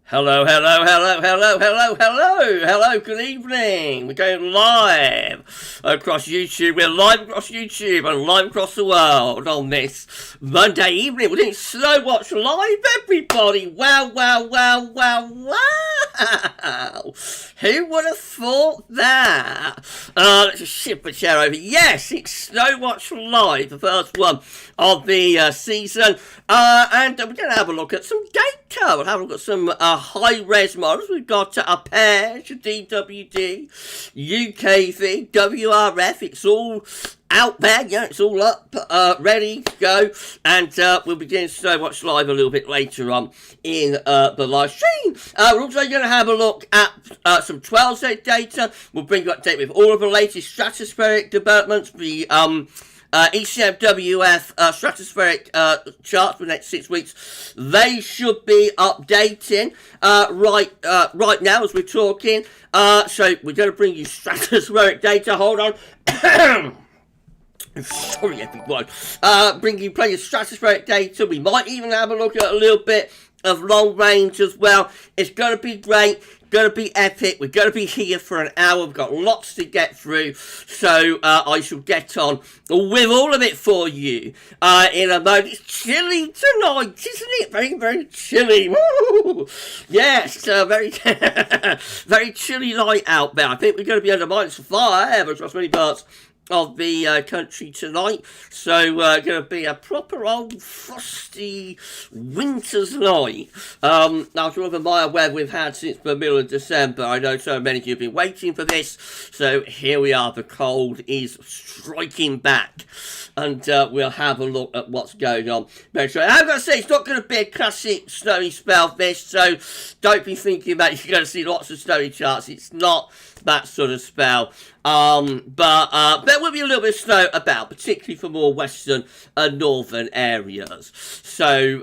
Hello, good evening. We're going live across YouTube. We're live across YouTube and live across the world on this Monday evening. We're doing Slow Watch Live, everybody. Wow. Who would have thought that? Let's just shift the chair over. Yes, it's Slow Watch Live, the first one of the season. And we're going to have a look at some data. We'll have a look at some high-res models. We've got a pair, DWD, UKV, WRF. It's all out there, yeah, it's all up, ready to go, and we'll be doing Slow Watch Live a little bit later on in the live stream. We're also going to have a look at some 12Z data. We'll bring you up to date with all of the latest stratospheric developments, the ECMWF stratospheric charts for the next 6 weeks. They should be updating right now as we're talking. So we're going to bring you stratospheric data. Hold on. Sorry, everyone. Bring you plenty of stratospheric data. We might even have a look at a little bit of long range as well. It's going to be great. Going to be epic. We're going to be here for an hour. We've got lots to get through, so I shall get on with all of it for you in a moment. It's chilly tonight, isn't it? Very chilly. Woo! Yes, very very chilly light out there. I think we're going to be under -5 across many parts of the country tonight, so going to be a proper old frosty winter's night. After all the mild weather we've had since the middle of December, I know so many of you have been waiting for this, so here we are. The cold is striking back, and we'll have a look at what's going on. I've got to say, it's not going to be a classic snowy spell this, so don't be thinking that you're going to see lots of snowy charts. It's not that sort of spell. But there will be a little bit of snow about, particularly for more western and northern areas. So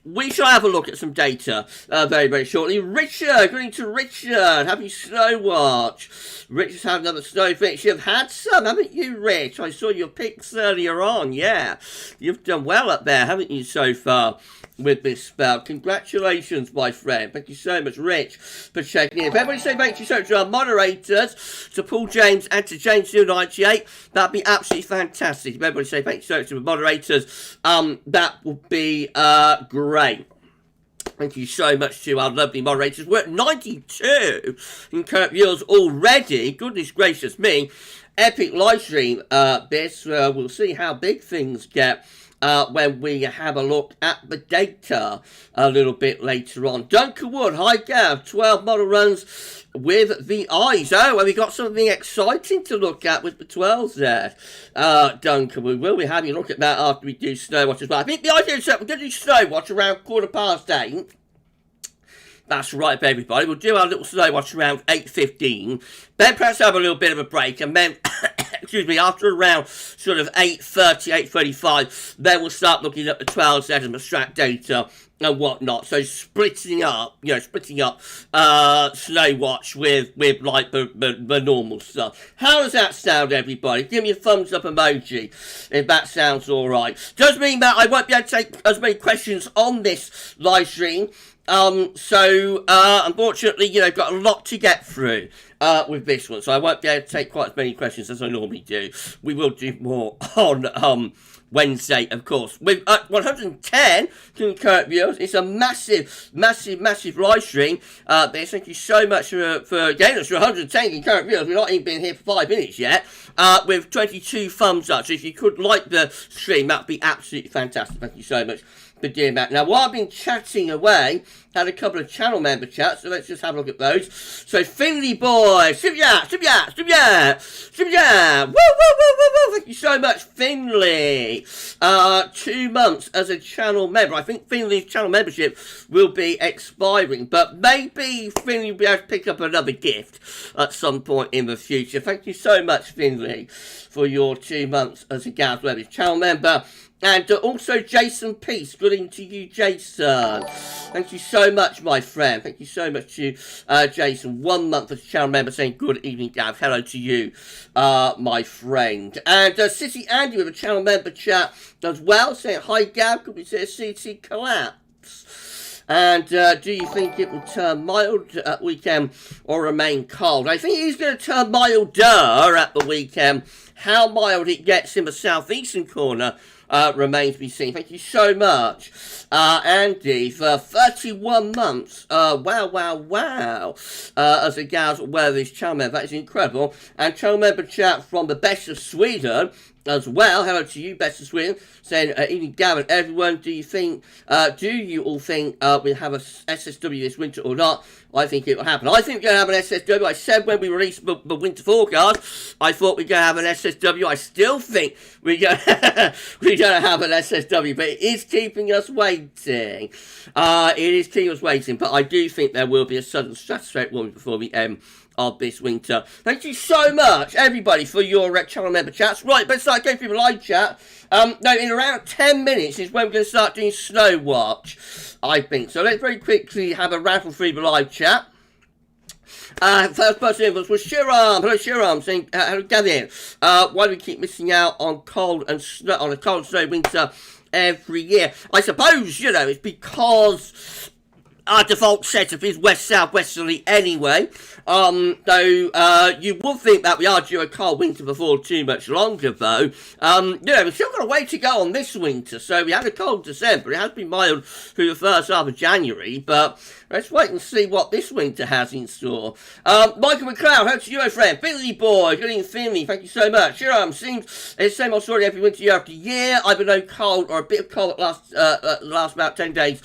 we shall have a look at some data very shortly. Richard, going to Richard, happy Snow Watch. Richard's had another snow fix. You've had some, haven't you, Rich? I saw your pics earlier on. Yeah, you've done well up there, haven't you, so far with this spell? Congratulations, my friend. Thank you so much, Rich, for checking in. If everybody say thank you so much to our moderators, to Paul James and to James098, that'd be absolutely fantastic. If everybody say thank you so much to the moderators, that would be great. Thank you so much to our lovely moderators. We're at 92 concurrent viewers already. Goodness gracious me. Epic live stream, this. We'll see how big things get when we have a look at the data a little bit later on. Duncan Wood, hi Gav, 12 model runs with the eyes. Oh, and we got something exciting to look at with the 12s there. Duncan, we will be having a look at that after we do Snow Watch as well. I think the idea is that we're going to do Snow Watch around 8:15. That's right, everybody. We'll do our little Snow Watch around 8:15. Then perhaps have a little bit of a break, and then, excuse me, after around sort of 8:30, 8:35, then we'll start looking at the 12 and the strat data and whatnot. So splitting up Snow Watch with like the normal stuff. How does that sound, everybody? Give me a thumbs up emoji if that sounds all right. Does mean that I won't be able to take as many questions on this live stream. Unfortunately, got a lot to get through with this one, so I won't be able to take quite as many questions as I normally do. We will do more on Wednesday, of course. With 110 concurrent viewers, it's a massive live stream. Thank you so much for getting us to 110 concurrent viewers. We've not even been here for 5 minutes yet. With 22 thumbs up, so if you could like the stream, that'd be absolutely fantastic. Thank you so much for doing that. Now, while I've been chatting away, had a couple of channel member chats, so let's just have a look at those. So, Finley boy, Sibya, woo, thank you so much, Finley. 2 months as a channel member. I think Finley's channel membership will be expiring, but maybe Finley will be able to pick up another gift at some point in the future. Thank you so much, Finley, for your 2 months as a GavsWeatherVids channel member. And also Jason Peace, good evening to you, Jason. Thank you so much, my friend. Thank you so much to Jason. 1 month as a channel member saying good evening, Gav. Hello to you, my friend. And City Andy with a channel member chat as well, saying hi, Gav. Could we see a CT collapse? And do you think it will turn mild at weekend or remain cold? I think it's going to turn milder at the weekend. How mild it gets in the southeastern corner remains to be seen. Thank you so much, Andy, for 31 months. Wow. As a GavsWeatherVids channel member, that is incredible. And channel member chat from the best of Sweden as well. Hello to you, best of Sweden. Saying, evening, Gavin, everyone. Do you all think we'll have a SSW this winter or not? I think it will happen. I think we're going to have an SSW. I said when we released the winter forecast, I thought we're going to have an SSW. I still think we're going to have an SSW, but it is keeping us waiting. But I do think there will be a sudden stratospheric warming before the end of this winter. Thank you so much, everybody, for your channel member chats. Right, let's start going through the live chat. No, in around 10 minutes is when we're going to start doing Snow Watch, I think. So let's very quickly have a rattle through the live chat. First person in was Shiram. Hello, Shiram. Saying, hello, Gavin. Why do we keep missing out on cold and snow, on a cold snow winter every year? I suppose, it's because our default setup is west-south-westerly anyway. Though you would think that we are due a cold winter before too much longer, though. We've still got a way to go on this winter. So we had a cold December. It has been mild through the first half of January, but let's wait and see what this winter has in store. Michael McLeod, hello to you, my friend. Billy Boy, good evening, Finley. Thank you so much. Sure, seems it's the same old story every winter, year after year. I've been no cold or a bit of cold the last about 10 days.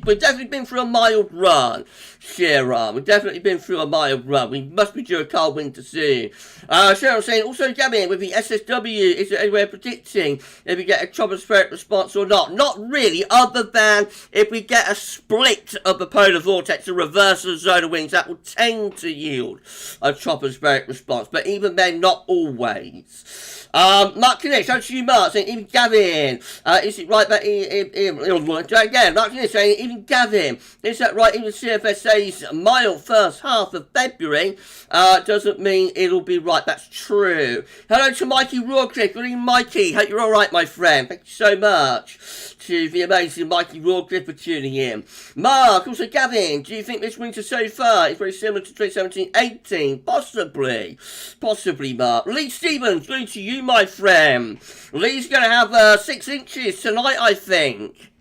We've definitely been through a mild run. Sharon, we've definitely been through a mild run. We must be due a cold winter soon. Sharon saying, also, Gavin, with the SSW, is there any way of predicting if we get a tropospheric response or not? Not really, other than if we get a split of the polar vortex, a reversal of zone of winds, that will tend to yield a tropospheric response. But even then, not always. Mark Knish, how to you, Mark, saying, even Gavin, is it right that again, Mark Knish saying, even Gavin, is that right, even CFSA's mild first half of February doesn't mean it'll be right. That's true. Hello to Mikey Rawcliffe. Good evening, Mikey. Hope you're all right, my friend. Thank you so much to the amazing Mikey Rawcliffe for tuning in. Mark, also Gavin, do you think this winter so far is very similar to 2017-18? Possibly, Mark. Lee Stevens, good to you, my friend. Lee's going to have 6 inches tonight, I think.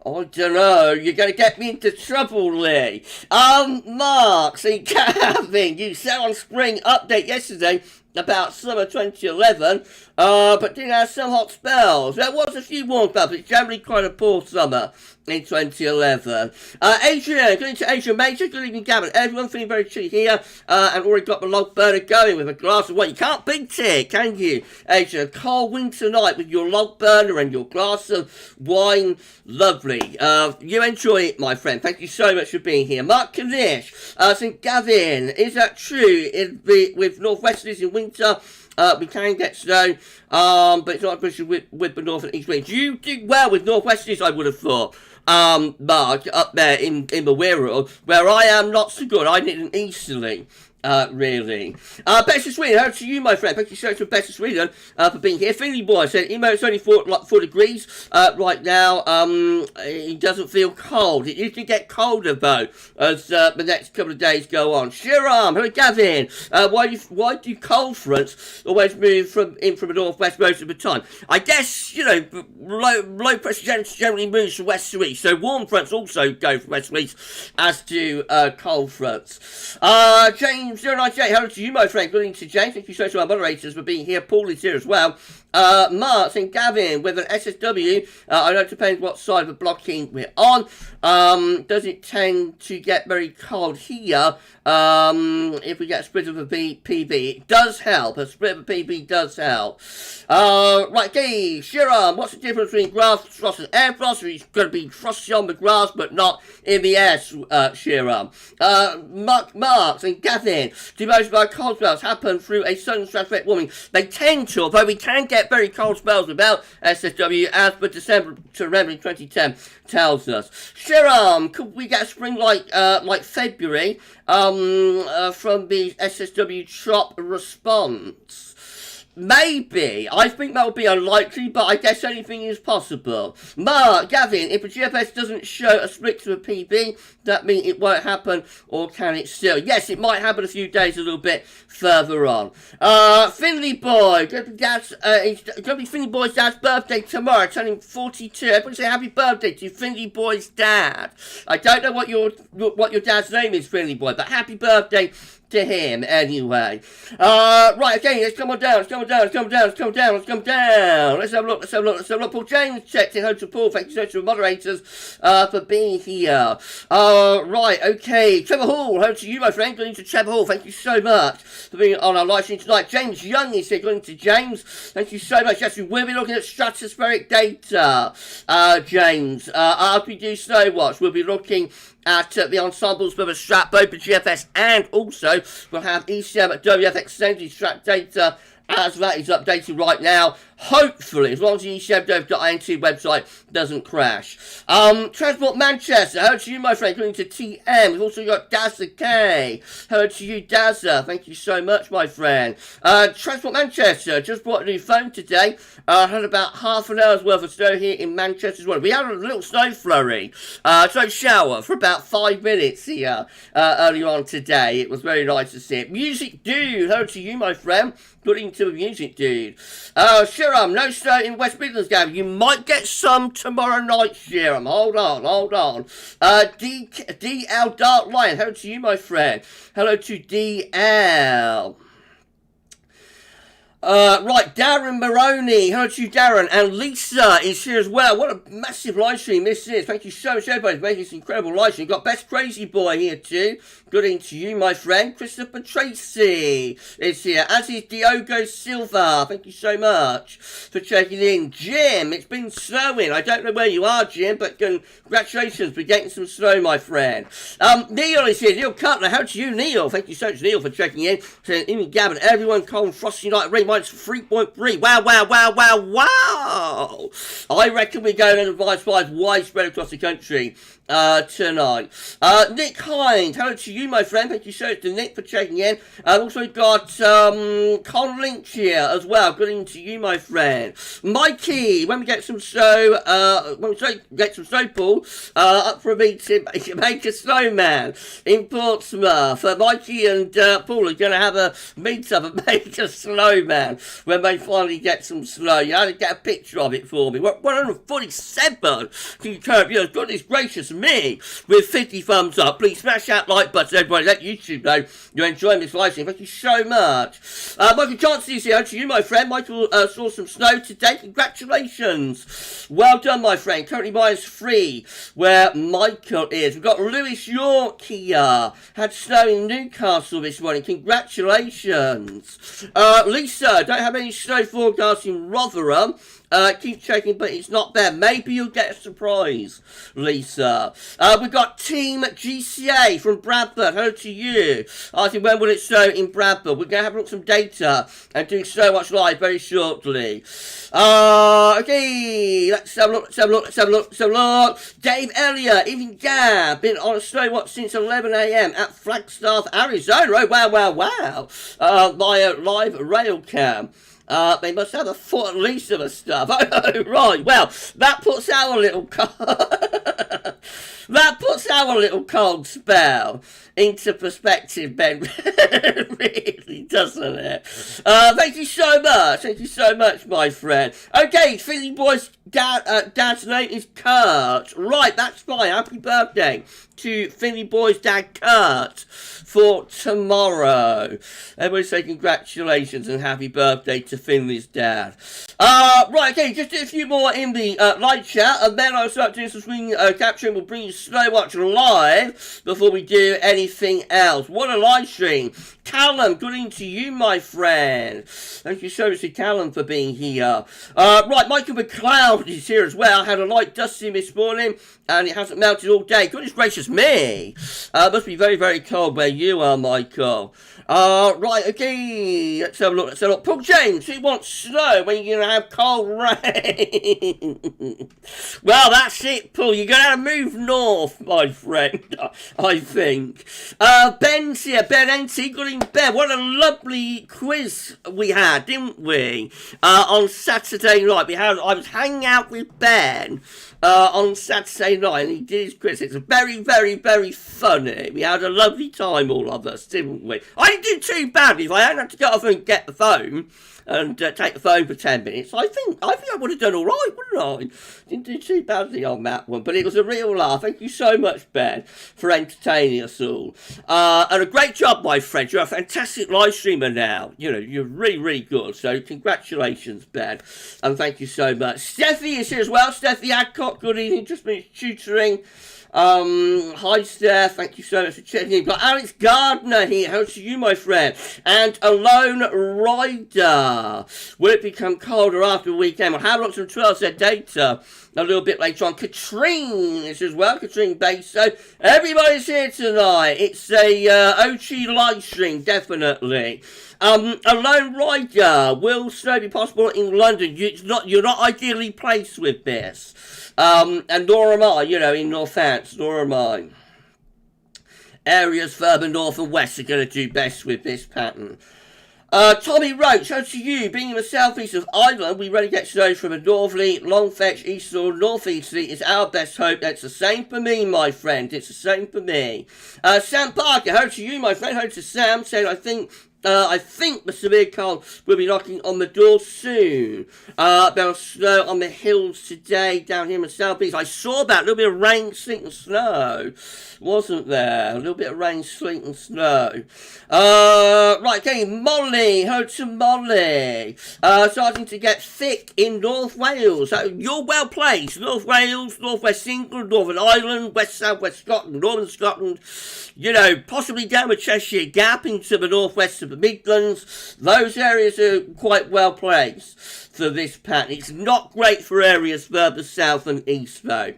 I don't know, you're going to get me into trouble, Lee. Mark, see, Gavin, you said on Spring Update yesterday about summer 2011, but did have some hot spells. There was a few warm spells, but it's generally quite a poor summer in 2011. Adrian, going to Adrian Major, good evening, Gavin. Everyone feeling very chilly here, and already got the log burner going with a glass of wine. You can't beat it, can you, Adrian? A cold winter night with your log burner and your glass of wine, lovely. You enjoy it, my friend. Thank you so much for being here. Mark Kanish, St. Gavin, is that true? With northwesterlies in winter, we can get snow, but it's not especially with the north and east winds. You do well with northwesterlies, I would have thought. Mark, up there in the Wirral, where I am not so good. I need an easterly. Really. Best of Sweden, how to you, my friend? Thank you so much for Best of Sweden for being here. Finley Boy said, it's only 4 degrees right now. It doesn't feel cold. It usually get colder, though, as the next couple of days go on. Shiram, hello, Gavin. Why do cold fronts always move in from the northwest most of the time? I guess, low pressure generally moves from west to east, so warm fronts also go from west to east, as do cold fronts. James 098, hello to you, my friend. Good evening to James. Thank you so much to our moderators for being here. Paul is here as well. Mark saying, Gavin, with an SSW, I know it depends what side of the blocking we're on. Does it tend to get very cold here if we get a split of a PB? It does help. A split of a PB does help. Right, Gee, Shiram, what's the difference between grass frost and air frost? It's going to be frosty on the grass, but not in the air, Shiram. Mark saying, Gavin, do most of our cold spells happen through a sudden stratospheric warming? They tend to, although we can get very cold spells without SSW, as the December to November 2010 tells us. Shiram, could we get a spring like February from the SSW chop response? maybe. I think that would be unlikely, but I guess anything is possible. Mark, Gavin, if a GFS doesn't show a split to a PB, that means it won't happen, or can it still? Yes, it might happen a few days a little bit further on. Finley Boy, it's going to be Finley Boy's dad's birthday tomorrow, turning 42. Everybody say happy birthday to Finley Boy's dad. I don't know what your dad's name is, Finley Boy, but happy birthday to him anyway. Right, okay, let's come on down, let's come down. Let's have a look. Paul James checked in. Hello to Paul, thank you so much to the moderators for being here. Right, okay, Trevor Hall, hello to you, my friend. Good evening to Trevor Hall, thank you so much for being on our live stream tonight. James Young is here, good evening to James. Thank you so much. Yes, we will be looking at stratospheric data, James. After we do Snow Watch, we'll be looking at the ensembles for the strat, both for GFS, and also we'll have ECMWF extended strat data as that is updated right now. Hopefully, as long as the ECMWF.int website doesn't crash. Transport Manchester, hello to you, my friend, going to TM. We've also got Dazza K. Hello to you, Dazza. Thank you so much, my friend. Transport Manchester, just bought a new phone today. Had about half an hour's worth of snow here in Manchester as well. We had a little snow flurry, snow shower for about 5 minutes here earlier on today. It was very nice to see it. Music Dude, hello to you, my friend. Good evening to the Music Dude. Shiram, no snow in West Midlands, Gavin. You might get some tomorrow night, Shiram. Hold on. DL Dark Lion, hello to you, my friend. Hello to DL. Right, Darren Maroney, hello to you, Darren, and Lisa is here as well. What a massive live stream this is. Thank you so much, everybody, for making this incredible live stream. Got Best Crazy Boy here too. Good evening to you, my friend. Christopher Tracy is here, as is Diogo Silva. Thank you so much for checking in. Jim, it's been snowing. I don't know where you are, Jim, but congratulations for getting some snow, my friend. Neil is here. Neil Cutler, how to you, Neil? Thank you so much, Neil, for checking in. Saying, even Gavin, everyone, cold, frosty night, rain, minus 3.3. Wow. I reckon we're going to advise flies widespread across the country tonight. Nick Hind, hello to you, my friend. Thank you so much to Nick for checking in. I've also got Con Lynch here as well. Good evening to you, my friend. Mikey, when we get some snow, Paul, up for a meeting, make a snowman in Portsmouth. Mikey and Paul are going to have a meet up and make a snowman when they finally get some snow. You have to get a picture of it for me. 147. Goodness gracious me, with 50 thumbs up. Please smash that like button, everybody. Let YouTube know you're enjoying this live stream. Thank you so much. Michael Johnson is here to you, my friend. Michael saw some snow today. Congratulations. Well done, my friend. Currently -3 where Michael is. We've got Lewis York here. Had snow in Newcastle this morning. Congratulations. Lisa, don't have any snow forecast in Rotherham. Keep checking, but it's not there. Maybe you'll get a surprise, Lisa. We've got Team GCA from Bradford. Hello to you. Asking when will it snow in Bradford. We're going to have a look at some data and do so much live very shortly. Okay, let's have a look. Dave Elliott, even Gab, been on a snow watch since 11 a.m. at Flagstaff, Arizona. Oh, wow. Via live rail cam. They must have a foot at least of the stuff. Oh, right. Well, that puts our little cold spell into perspective, Ben. Really, doesn't it? Thank you so much, my friend. Okay, Philly Boy's dad's name is Kurt. Right, that's fine. Happy birthday to Finley Boy's dad, Kurt, for tomorrow. Everybody say congratulations and happy birthday to Finley's dad. Right, okay, just do a few more in the live chat, and then I'll start doing some screen capturing. We'll bring you Snow Watch live before we do anything else. What a live stream. Callum, good evening to you, my friend. Thank you so much to Callum for being here. Right, Michael McLeod is here as well. Had a light dusting this morning, and it hasn't melted all day. Goodness gracious me. Must be very, very cold where you are, Michael. Right, okay. Let's have a look. Paul James, who wants snow when you're going to have cold rain? Well, that's it, Paul. You're going to have to move north, my friend, I think. Ben's here. Ben NT, good evening watching Ben. What a lovely quiz we had, didn't we? On Saturday night. I was hanging out with Ben on Saturday night, and he did his quiz. It's very, very, very funny. We had a lovely time, all of us, didn't we? I didn't do too badly. If I hadn't had to get off and get the phone and take the phone for 10 minutes, I think I would have done all right, wouldn't I? Didn't do too badly on that one, but it was a real laugh. Thank you so much, Ben, for entertaining us all. And a great job, my friend. You're a fantastic live streamer now. You know, you're really, really good. So congratulations, Ben, and thank you so much. Steffi is here as well. Steffi Adcock, good evening. Just finished tutoring. Hi Steph, thank you so much for checking in. Got Alex Gardner here, how to you, my friend? And a lone rider. Will it become colder after the weekend? Well, how lots of 12 said data a little bit later on. Katrine is as well, Katrine Baso. Everybody's here tonight. It's a OG live stream, definitely. A lone rider. Will snow be possible in London? You're not ideally placed with this. And nor am I, you know, in Northants, nor am I. Areas further north and west are going to do best with this pattern. Tommy Roach, how to you? Being in the southeast of Ireland, we rarely get snow from a northerly, long fetch, east or northeasterly is our best hope. That's the same for me, my friend. It's the same for me. Sam Parker, how to you, my friend? How to Sam? Said, I think the severe cold will be knocking on the door soon. There was snow on the hills today down here in the southeast. I saw that. A little bit of rain, sleet and snow. Wasn't there? A little bit of rain, sleet and snow. Right, okay, Molly. Hello to Molly. Starting to get thick in North Wales. So you're well placed. North Wales, North West England, Northern Ireland, West South West Scotland, Northern Scotland. You know, possibly down the Cheshire Gap into the northwest of the Midlands. Those areas are quite well placed for this pattern. It's not great for areas further south and east, though.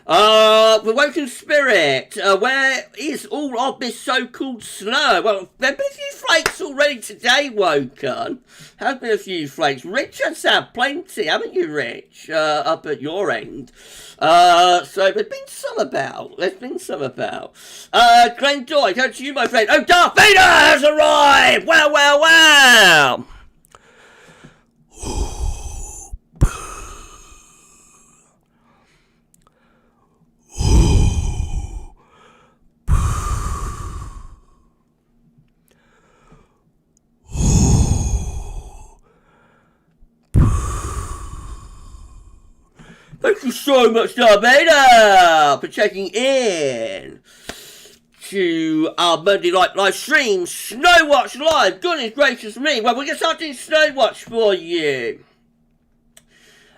The Woken Spirit, where is all of this so-called snow? Well, there have been a few flakes already today, Woken. Has been a few flakes. Rich has had plenty, haven't you, Rich? Up at your end. So there's been some about. Glenn Doyle, how to you, my friend? Oh, Darth Vader has arrived! Wow, wow, wow! Thank you so much, Darth Vader, for checking in to our Monday night live stream, Snowwatch Live. Goodness gracious me. Well, we're going to start doing Snowwatch for you.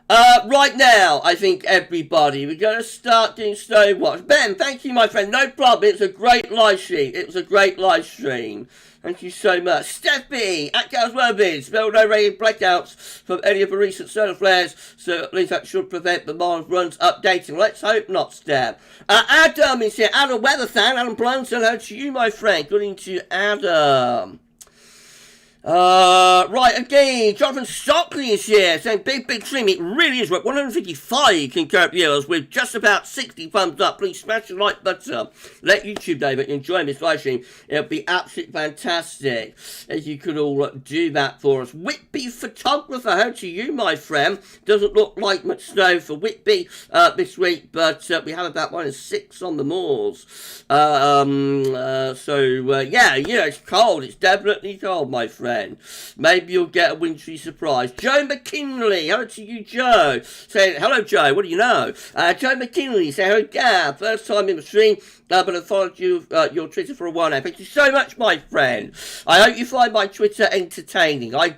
Right now, I think everybody, we're going to start doing Snowwatch. Ben, thank you, my friend. No problem. It's a great live stream. Thank you so much. Steffi at GavsWeatherVids. Spell no rain blackouts from any of the recent solar flares, so at least that should prevent the Mars runs updating. Let's hope not, Steph. Adam is here. Adam Weatherfan. Adam Blunson. How to you, my friend? Good evening to Adam. Right, again, Jonathan Stockley is here, saying big stream, it really is, right, 155 concurrent viewers with just about 60 thumbs up. Please smash the like button, let YouTube know that you're enjoying this live stream. It'll be absolutely fantastic if you could all do that for us. Whitby Photographer, how to you, my friend? Doesn't look like much snow for Whitby this week, but we have about 1 in 6 on the moors. Yeah, you know, it's cold, it's definitely cold, my friend. Maybe you'll get a wintry surprise. Joe McKinley, hello to you, Joe. Saying, hello, Joe, what do you know? Joe McKinley, say hello, Gav. First time in the stream, but I've followed you, your Twitter for a while now. Thank you so much, my friend. I hope you find my Twitter entertaining. I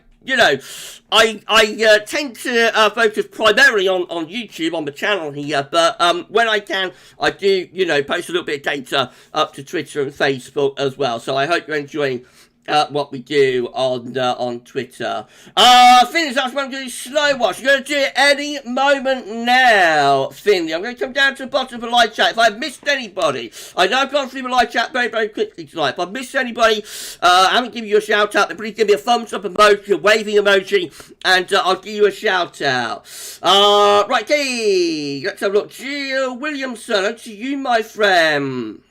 tend to focus primarily on YouTube, on the channel here, but when I can, I do, post a little bit of data up to Twitter and Facebook as well. So I hope you're enjoying what we do on Twitter. Finley's asking when I'm going to do Snowwatch. You're going to do it any moment now, Finley. I'm going to come down to the bottom of the live chat. If I've missed anybody, I know I've gone through the live chat very, very quickly tonight. If I've missed anybody, I haven't given you a shout out, then please give me a thumbs up emoji, a waving emoji, and I'll give you a shout out. Right, okay, let's have a look. Jill Williamson, over to you, my friend.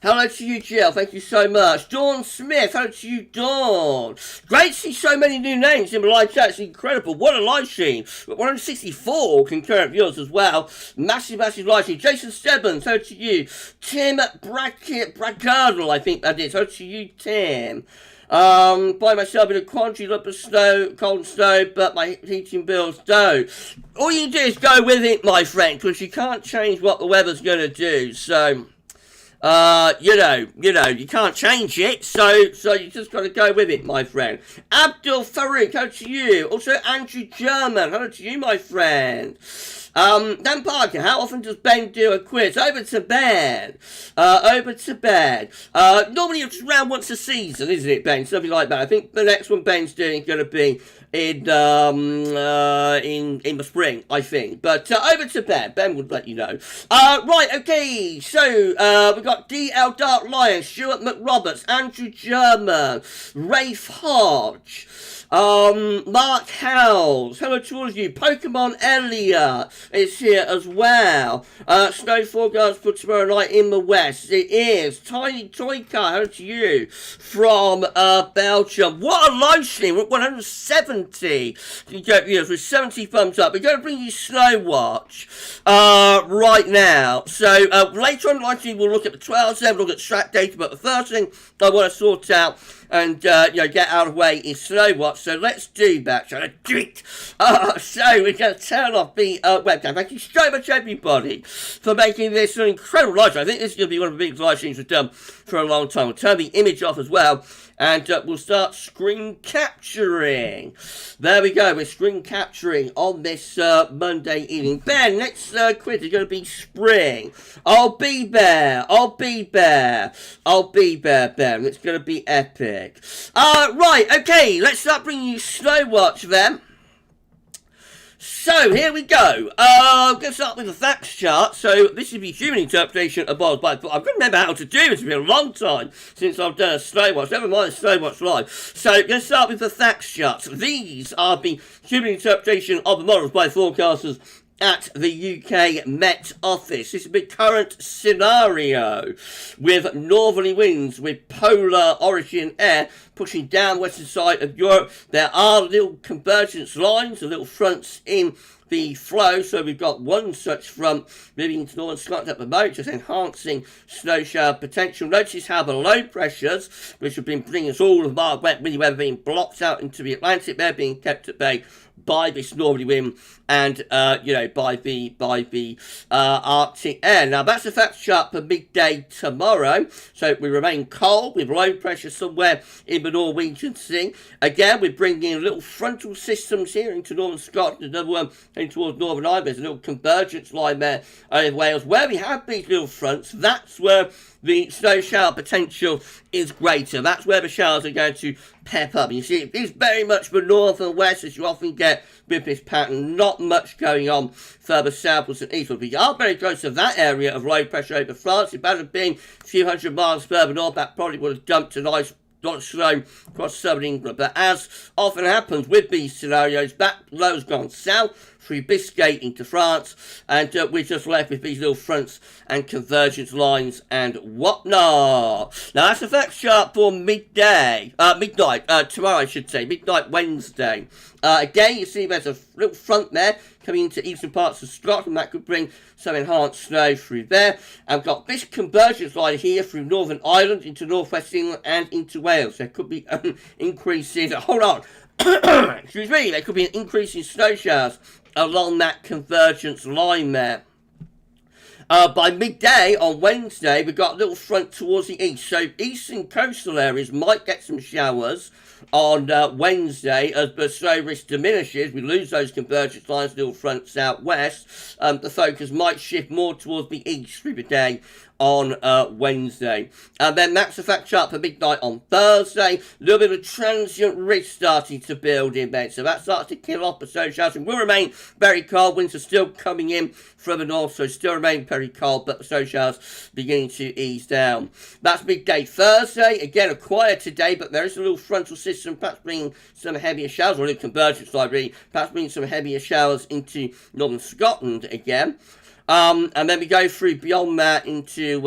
Hello to you, Jill. Thank you so much. Dawn Smith. Hello to you, Dawn. Great to see so many new names in the live chat. It's incredible. What a live stream. 164 concurrent viewers as well. Massive, massive live stream. Jason Stebbins. Hello to you. Tim Bracardle, I think that is. Hello to you, Tim. By myself in a quantity of snow, cold and snow, but my heating bills don't. All you do is go with it, my friend, because you can't change what the weather's going to do. So, you can't change it. So you just got to go with it, my friend. Abdul Farouk, hello to you. Also, Andrew German, hello to you, my friend. Dan Parker, how often does Ben do a quiz? Over to Ben. Normally it's around once a season, isn't it, Ben? Something like that. I think the next one Ben's doing is going to be in the spring, I think. But over to Ben. Ben would let you know. Right, okay. So we've got DL Dark Lion, Stuart McRoberts, Andrew German, Rafe Hodge. Mark Howells, hello to all of you. Pokemon Elliot is here as well. Snow forecast for tomorrow night in the west. It is Tiny Toy Car, hello to you from Belgium. What a live stream! 170. You get viewers with 70 thumbs up. We're going to bring you Snow Watch right now. So later on in the live stream we'll look at the 12, then we'll look at strat data. But the first thing I want to sort out and get out of the way is Snow Watch. So let's do that. So we're going to turn off the webcam. Thank you so much, everybody, for making this an incredible live stream. I think this is going to be one of the biggest live streams we've done for a long time. We'll turn the image off as well, and we'll start screen capturing. There we go. We're screen capturing on this Monday evening. Ben, next quiz is going to be spring. I'll be there, Ben. It's going to be epic. Right, okay. Let's start bringing you Snow Watch then. So, here we go. I'm going to start with the facts chart. So, this is the human interpretation of models, but I've got to remember how to do it. It's been a long time since I've done a Snow Watch. Never mind a Snow Watch live. So, I'm going to start with the facts charts. These are the human interpretation of the models by forecasters at the UK Met Office. This is the current scenario with northerly winds with polar origin air pushing down the western side of Europe. There are little convergence lines, the little fronts in the flow. So we've got one such front moving into northern Scotland at the moment, just enhancing snow shower potential. Notice how the low pressures, which have been bringing us all of our wet, windy weather, being blocked out into the Atlantic, they're being kept at bay by this northerly wind and by the Arctic air. Now that's the fact chart for midday tomorrow. So we remain cold with low pressure somewhere in the Norwegian Sea. Again, we're bringing in little frontal systems here into northern Scotland. Another one heading towards Northern Ireland. There's a little convergence line there over Wales. Where we have these little fronts, that's where the snow shower potential is greater. That's where the showers are going to pep up. You see, it's very much the north and west, as you often get with this pattern. Not much going on further southwards and eastwards. We are very close to that area of low pressure over France. If that had been a few hundred miles further north, that probably would have dumped a nice lot of snow across southern England. But as often happens with these scenarios, that low's gone south through Biscay into France, and we're just left with these little fronts and convergence lines and whatnot. Now that's the facts chart for midnight, tomorrow I should say, midnight Wednesday. Again, you see there's a little front there coming into eastern parts of Scotland. That could bring some enhanced snow through there. I've got this convergence line here through Northern Ireland into northwest England and into Wales. There could be an increase in, hold on, excuse me, there could be an increase in snow showers along that convergence line there. By midday on Wednesday, we've got a little front towards the east. So eastern coastal areas might get some showers on Wednesday as the snow risk diminishes. We lose those convergence lines, little front southwest. The focus might shift more towards the east through the day on Wednesday. And then that's the fact chart for midnight on Thursday. A little bit of transient risk starting to build in there. So that starts to kill off the snow showers. It will remain very cold. Winds are still coming in from the north, so still remain very cold, but the snow showers beginning to ease down. That's midday Thursday. Again, a quieter day, but there is a little frontal system perhaps bringing some heavier showers, or a little convergence library, perhaps bringing some heavier showers into northern Scotland again. And then we go through beyond that into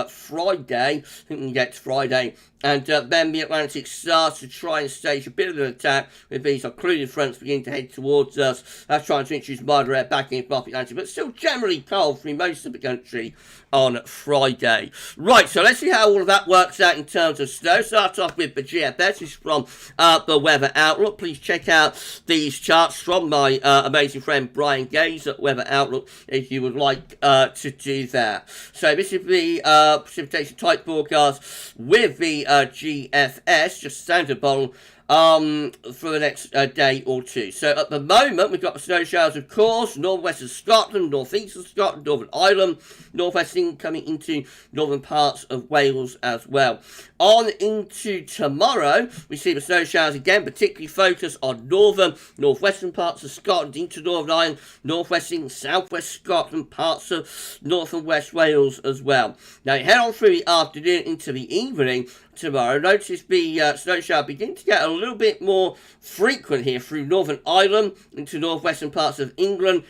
Friday. I think we can get to Friday. And then the Atlantic starts to try and stage a bit of an attack with these occluded fronts beginning to head towards us. That's trying to introduce moderate air back into the Atlantic, but still generally cold through most of the country on Friday. Right, so let's see how all of that works out in terms of snow. Start off with the GFS. This is from the Weather Outlook. Please check out these charts from my amazing friend Brian Gaze at Weather Outlook if you would like to do that. So this is the precipitation type forecast with the GFS, just standard bottle, for the next day or two. So at the moment, we've got the snow showers, of course, northwest of Scotland, northeast of Scotland, Northern Ireland, northwest England coming into northern parts of Wales as well. On into tomorrow, we see the snow showers again, particularly focused on northwestern parts of Scotland, into Northern Ireland, northwest England, southwest Scotland, parts of north and west Wales as well. Now, you head on through the afternoon into the evening tomorrow. Notice the snow shower begin to get a little bit more frequent here through Northern Ireland, into northwestern parts of England,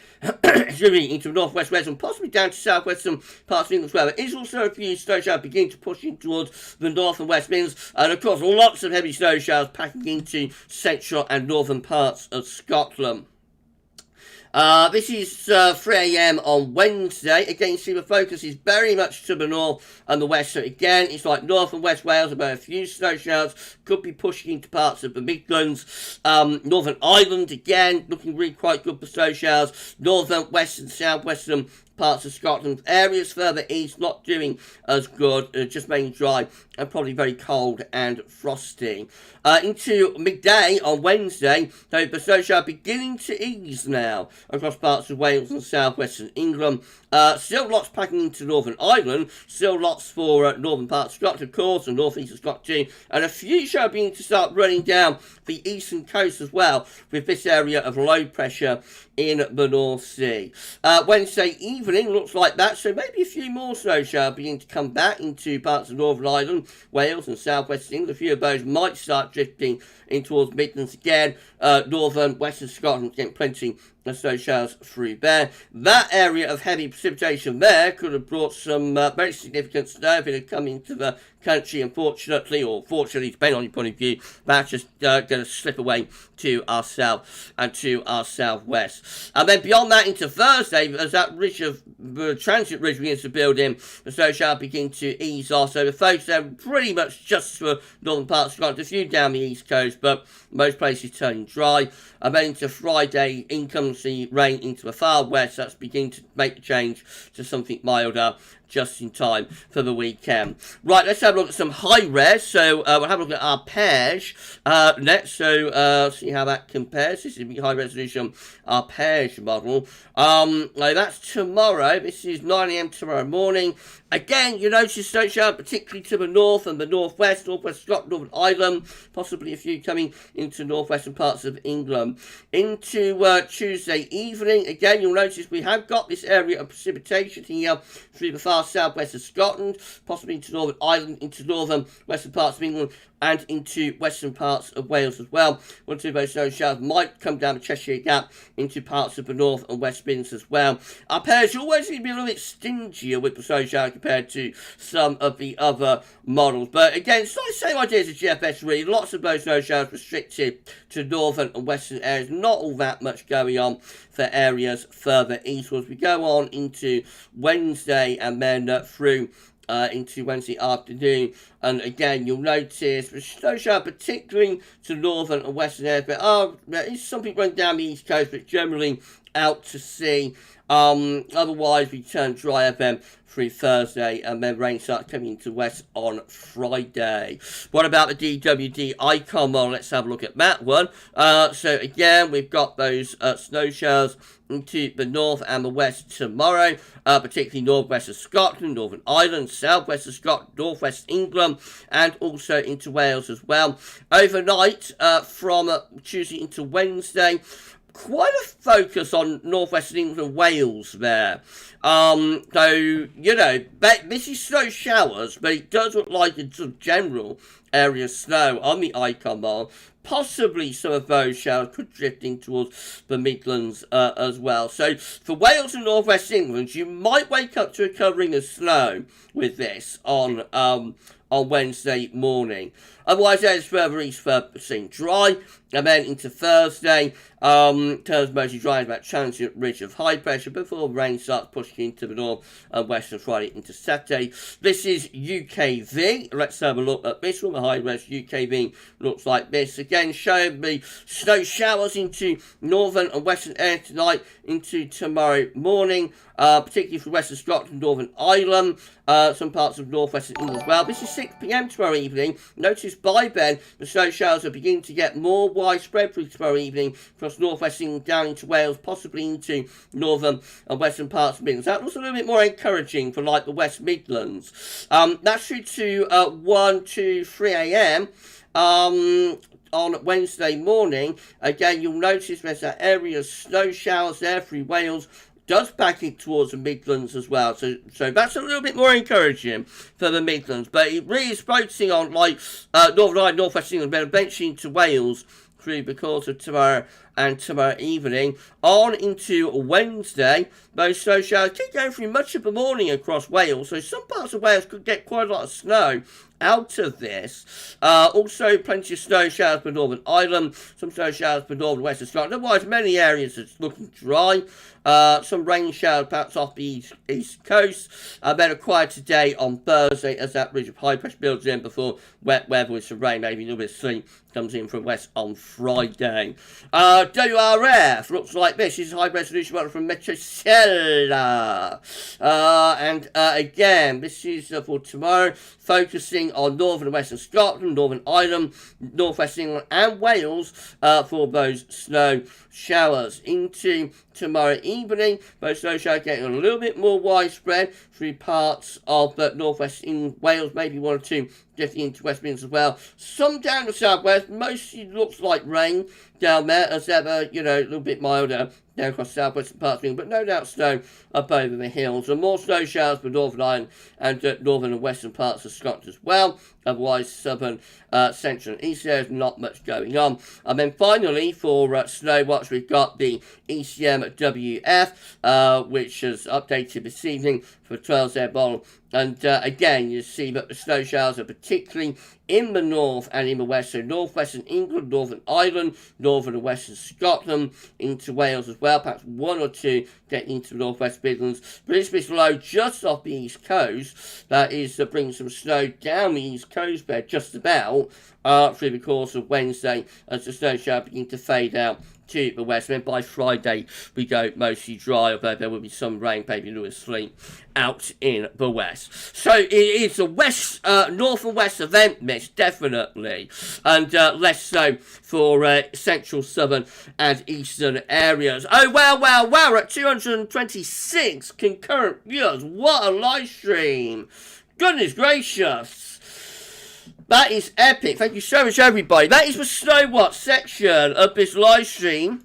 into northwest Wales, and possibly down to southwestern parts of England as well. There is also a few snow showers beginning to push in towards the north and west Midlands, and of course lots of heavy snow showers packing into central and northern parts of Scotland. This is 3 a.m. on Wednesday. Again, you see the focus is very much to the north and the west. So again, it's like north and west Wales, about a few snow showers. Could be pushing into parts of the Midlands. Northern Ireland, again, looking really quite good for snow showers. Northern, western, southwestern parts of Scotland. Areas further east not doing as good, just mainly dry and probably very cold and frosty. Into midday on Wednesday, though the snow shower beginning to ease now across parts of Wales and southwestern England. Still lots packing into Northern Ireland, still lots for northern parts of Scotland, of course, and northeast of Scotland too, and a few shall beginning to start running down the eastern coast as well, with this area of low pressure in the North Sea. Wednesday evening looks like that, so maybe a few more snow showers beginning to come back into parts of Northern Ireland, Wales and southwest England. A few of those might start drifting in towards Midlands again. Northern, western Scotland getting plenty of snow showers through there. That area of heavy precipitation there could have brought some very significant snow if it had come into the country, unfortunately, or fortunately, depending on your point of view. That's just going to slip away to our south and to our southwest. And then beyond that into Thursday, as that ridge of transit ridge begins to build in, the snow shower begin to ease off. So the folks there pretty much just for northern parts of Scotland, a few down the east coast, but most places turning dry. And then into Friday, in comes the rain into the far west. That's beginning to make the change to something milder just in time for the weekend. Right, let's have a look at some high res. So we'll have a look at our pairs next. So see how that compares. This is the high resolution pairs model. That's tomorrow. This is 9 a.m. tomorrow morning. Again, you notice snow shower, particularly to the north and the northwest, northwest Scotland, Northern Ireland, possibly a few coming into northwestern parts of England. Into Tuesday evening, again, you'll notice we have got this area of precipitation here through the far southwest of Scotland, possibly into Northern Ireland, into northern western parts of England, and into western parts of Wales as well. One or two of those snow showers might come down the Cheshire Gap into parts of the north and west Midlands as well. Our pairs, you always need to be a little bit stingier with the snow shower compared to some of the other models. But again, it's not the same idea as the GFS really. Lots of those snow showers restricted to northern and western areas. Not all that much going on for areas further eastwards. We go on into Wednesday and then through into Wednesday afternoon, and again you'll notice the snow shower particularly to northern and western areas, but there is something running down the east coast, but generally out to sea. Otherwise we turn drier then through Thursday, and then rain starts coming into west on Friday. What about the DWD icon model? Let's have a look at that one. So again, we've got those snow showers into the north and the west tomorrow, particularly northwest of Scotland, Northern Ireland, southwest of Scotland, northwest England, and also into Wales as well. Overnight, from Tuesday into Wednesday, quite a focus on northwestern England and Wales there. So, you know, this is snow showers, but it does look like a sort of general area of snow on the icon model. possibly some of those showers could drift in towards the Midlands as well. So for Wales and North West England, you might wake up to a covering of snow with this on Wednesday morning. Otherwise, there's further east, further seen dry, and then into Thursday, turns mostly dry and about transient ridge of high pressure before rain starts pushing into the north and west on Friday into Saturday. This is UKV. Let's have a look at this one. The high west UKV looks like this. Again, showing me snow showers into northern and western air tonight into tomorrow morning, particularly for western Scotland, Northern Ireland, some parts of northwestern England as well. This is 6 p.m. tomorrow evening. Notice by then the snow showers are beginning to get more widespread through tomorrow evening across northwest England down into Wales, possibly into northern and western parts of Midlands. That looks a little bit more encouraging for like the West Midlands. That's through to 1 to 3 a.m. On Wednesday morning. Again, you'll notice there's that area of snow showers there through Wales, does back it towards the Midlands as well. So that's a little bit more encouraging for the Midlands. But it really is focusing on like Northern Ireland, North West England, but eventually into Wales through the course of tomorrow and tomorrow evening. On into Wednesday, those snow showers keep going through much of the morning across Wales. So some parts of Wales could get quite a lot of snow out of this. Also plenty of snow showers for Northern Ireland, some snow showers for Northern Western Scotland. Otherwise, many areas it's looking dry. Some rain showers perhaps off the east coast. Then a quieter day on Thursday as that ridge of high pressure builds in before wet weather with some rain, maybe a little bit of sleet comes in from west on Friday. WRF looks like this. This is high resolution model from Metrocella. And again, this is for tomorrow, focusing on northern and western Scotland, Northern Ireland, North West England and Wales for those snow showers. Into tomorrow evening, those snow showers getting a little bit more widespread through parts of North West in Wales, maybe one or two getting into West Midlands as well. Some down the southwest, mostly looks like rain down there as ever, you know, a little bit milder down across southwestern parts of England, but no doubt snow up over the hills. And more snow showers for Northern Ireland and northern and western parts of Scotland as well. Otherwise, southern, central and east areas, not much going on. And then finally, for snow watch, we've got the ECMWF, which has updated this evening for 12 air bottle. And again, you see that the snow showers are particularly in the north and in the west. So northwestern England, Northern Ireland, northern and western Scotland, into Wales as well. Perhaps one or two getting into the northwest Midlands. But it's this low just off the east coast. That is bringing some snow down the east coast bed just about through the course of Wednesday as the snow shower begin to fade out to the west. And then by Friday we go mostly dry, although there will be some rain, maybe a little sleet out in the west. So it is a west, north and west event mix, definitely, and less so for central, southern and eastern areas. Oh wow, we're at 226 concurrent viewers. What a live stream. Goodness gracious. That is epic. Thank you so much, everybody. That is the Snow Watch section of this live stream.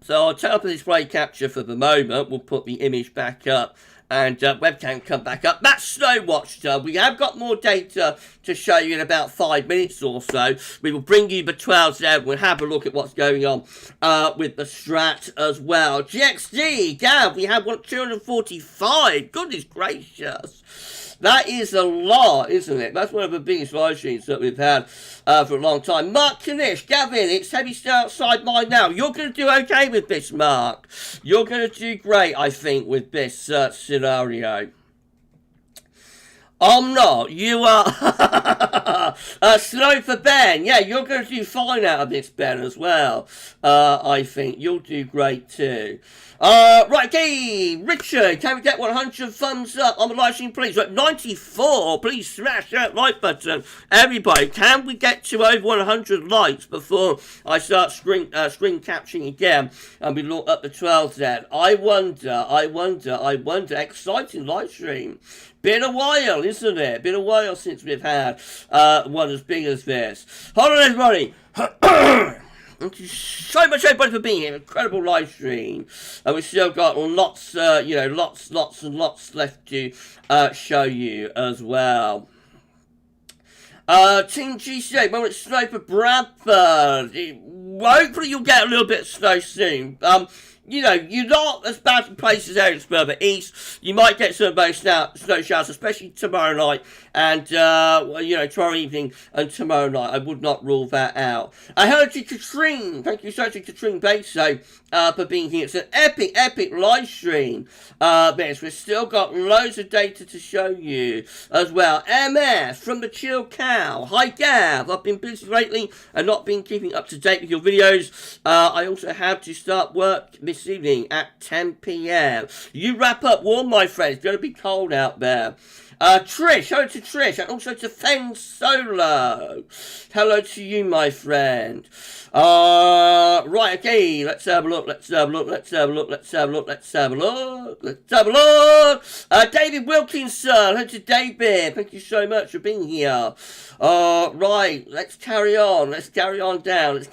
So I'll turn up the display capture for the moment. We'll put the image back up and webcam come back up. That's Snow Watch done. We have got more data to show you in about 5 minutes or so. We will bring you the 12s there. We'll have a look at what's going on with the Strat as well. GXD, Gav, we have 245. Goodness gracious. That is a lot, isn't it? That's one of the biggest live streams that we've had for a long time. Mark Kanish, Gavin, it's heavy snow outside mine now. You're going to do okay with this, Mark. You're going to do great, I think, with this scenario. I'm not. You are. Snow for Ben. Yeah, you're going to do fine out of this, Ben, as well. I think you'll do great too. Right, okay, Richard, can we get 100 thumbs up on the live stream, please? We're at 94. Please smash that like button. Everybody, can we get to over 100 likes before I start screen capturing again and we look at the 12s then? I wonder. Exciting live stream. Been a while, isn't it? Been a while since we've had one as big as this. Hold on, everybody. Thank you so much, everybody, for being here. Incredible live stream. And we've still got lots, lots and lots left to show you as well. Team GCA, moment snow for Bradford. Hopefully you'll get a little bit of snow soon. You know, you're not as bad in places areas further east. You might get some of those snow showers, especially tomorrow night and, you know, tomorrow evening and tomorrow night. I would not rule that out. Hello to Katrine. Thank you so much to Katrine Baso for being here. It's an epic live stream. We've still got loads of data to show you as well. MS from the Chill Cow. Hi, Gav. I've been busy lately and not been keeping up to date with your videos. I also have to start work this evening at 10 p.m. You wrap up warm, my friend. It's going to be cold out there. Trish, hello to Trish, and also to Fen Solo. Hello to you, my friend. Right, okay, let's have a look. David Wilkinson, hello to David. Thank you so much for being here. Right, let's carry on. Let's carry on down. I'm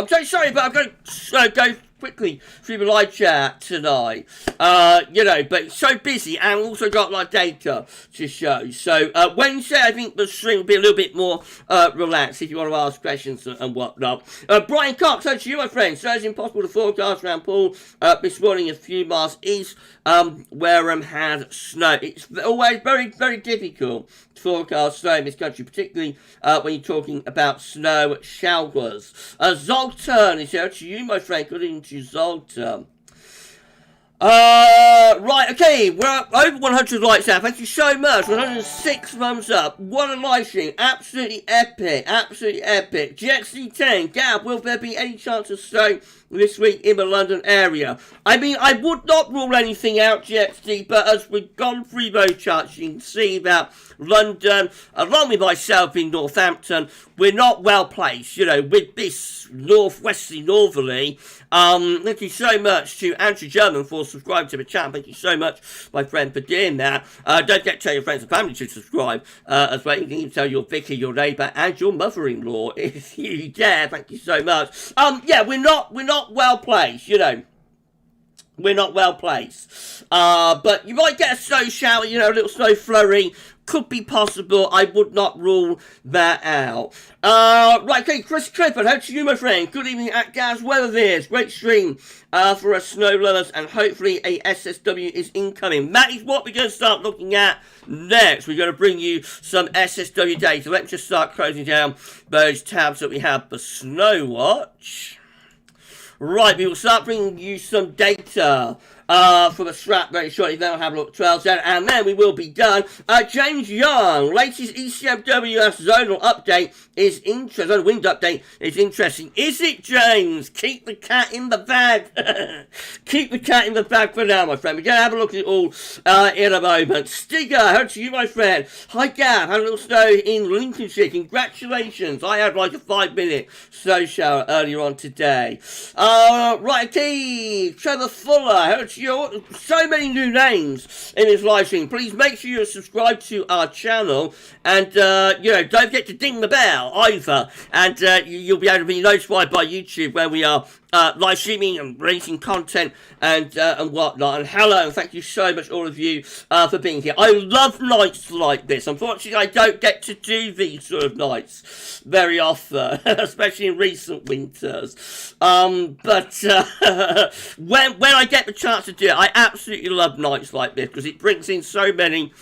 so sorry, but I'm going to go quickly through the live chat tonight. You know, but it's so busy and also got like data to show. So Wednesday, I think the stream will be a little bit more relaxed if you want to ask questions and whatnot. Brian Cox, hello to you, my friend. So it's impossible to forecast around Poole this morning a few miles east. Wareham had snow. It's always very difficult to forecast snow in this country, particularly when you're talking about snow showers. Zoltan is here to you, my friend. Good evening to Zoltan. Right, okay, we're over 100 likes now. Thank you so much. 106 thumbs up. What a live stream. Absolutely epic. GXC10, Gav, will there be any chance of snow this week in the London area? I mean, I would not rule anything out, GXD, but as we've gone through those charts, you can see that London, along with myself in Northampton, we're not well placed, you know, with this northerly. Thank you so much to Andrew German for subscribing to the channel. Thank you so much, my friend, for doing that. Don't forget to tell your friends and family to subscribe as well. You can even tell your vicar, your neighbour, and your mother-in-law if you dare. Thank you so much. Yeah, we're not well placed, you know. We're not well placed. But you might get a snow shower, you know, a little snow flurry. Could be possible. I would not rule that out. Right, okay, Chris Clifford, how to you, my friend? Good evening at GavsWeatherVids. Great stream for us snow lovers, and hopefully a SSW is incoming. That is what we're going to start looking at next. We're going to bring you some SSW data. Let's just start closing down those tabs that we have for Snow Watch. Right, we will start bringing you some data from a strat very shortly. Then I'll have a look at 12 and then we will be done. James Young, latest ECMWF zonal update is interesting. Zonal wind update is interesting. Is it, James? Keep the cat in the bag. Keep the cat in the bag for now, my friend. We're going to have a look at it all in a moment. Stigger, how to you, my friend? Hi, Gav. Had a little snow in Lincolnshire. Congratulations. I had like a 5-minute snow shower earlier on today. Right, okay. Trevor Fuller, how to you? So many new names in this live stream. Please make sure you're subscribed to our channel and, you know, don't forget to ding the bell either. And you'll be able to be notified by YouTube when we are live streaming and releasing content and whatnot. And hello, and thank you so much, all of you, for being here. I love nights like this. Unfortunately, I don't get to do these sort of nights very often, especially in recent winters. But when I get the chance to do it, I absolutely love nights like this because it brings in so many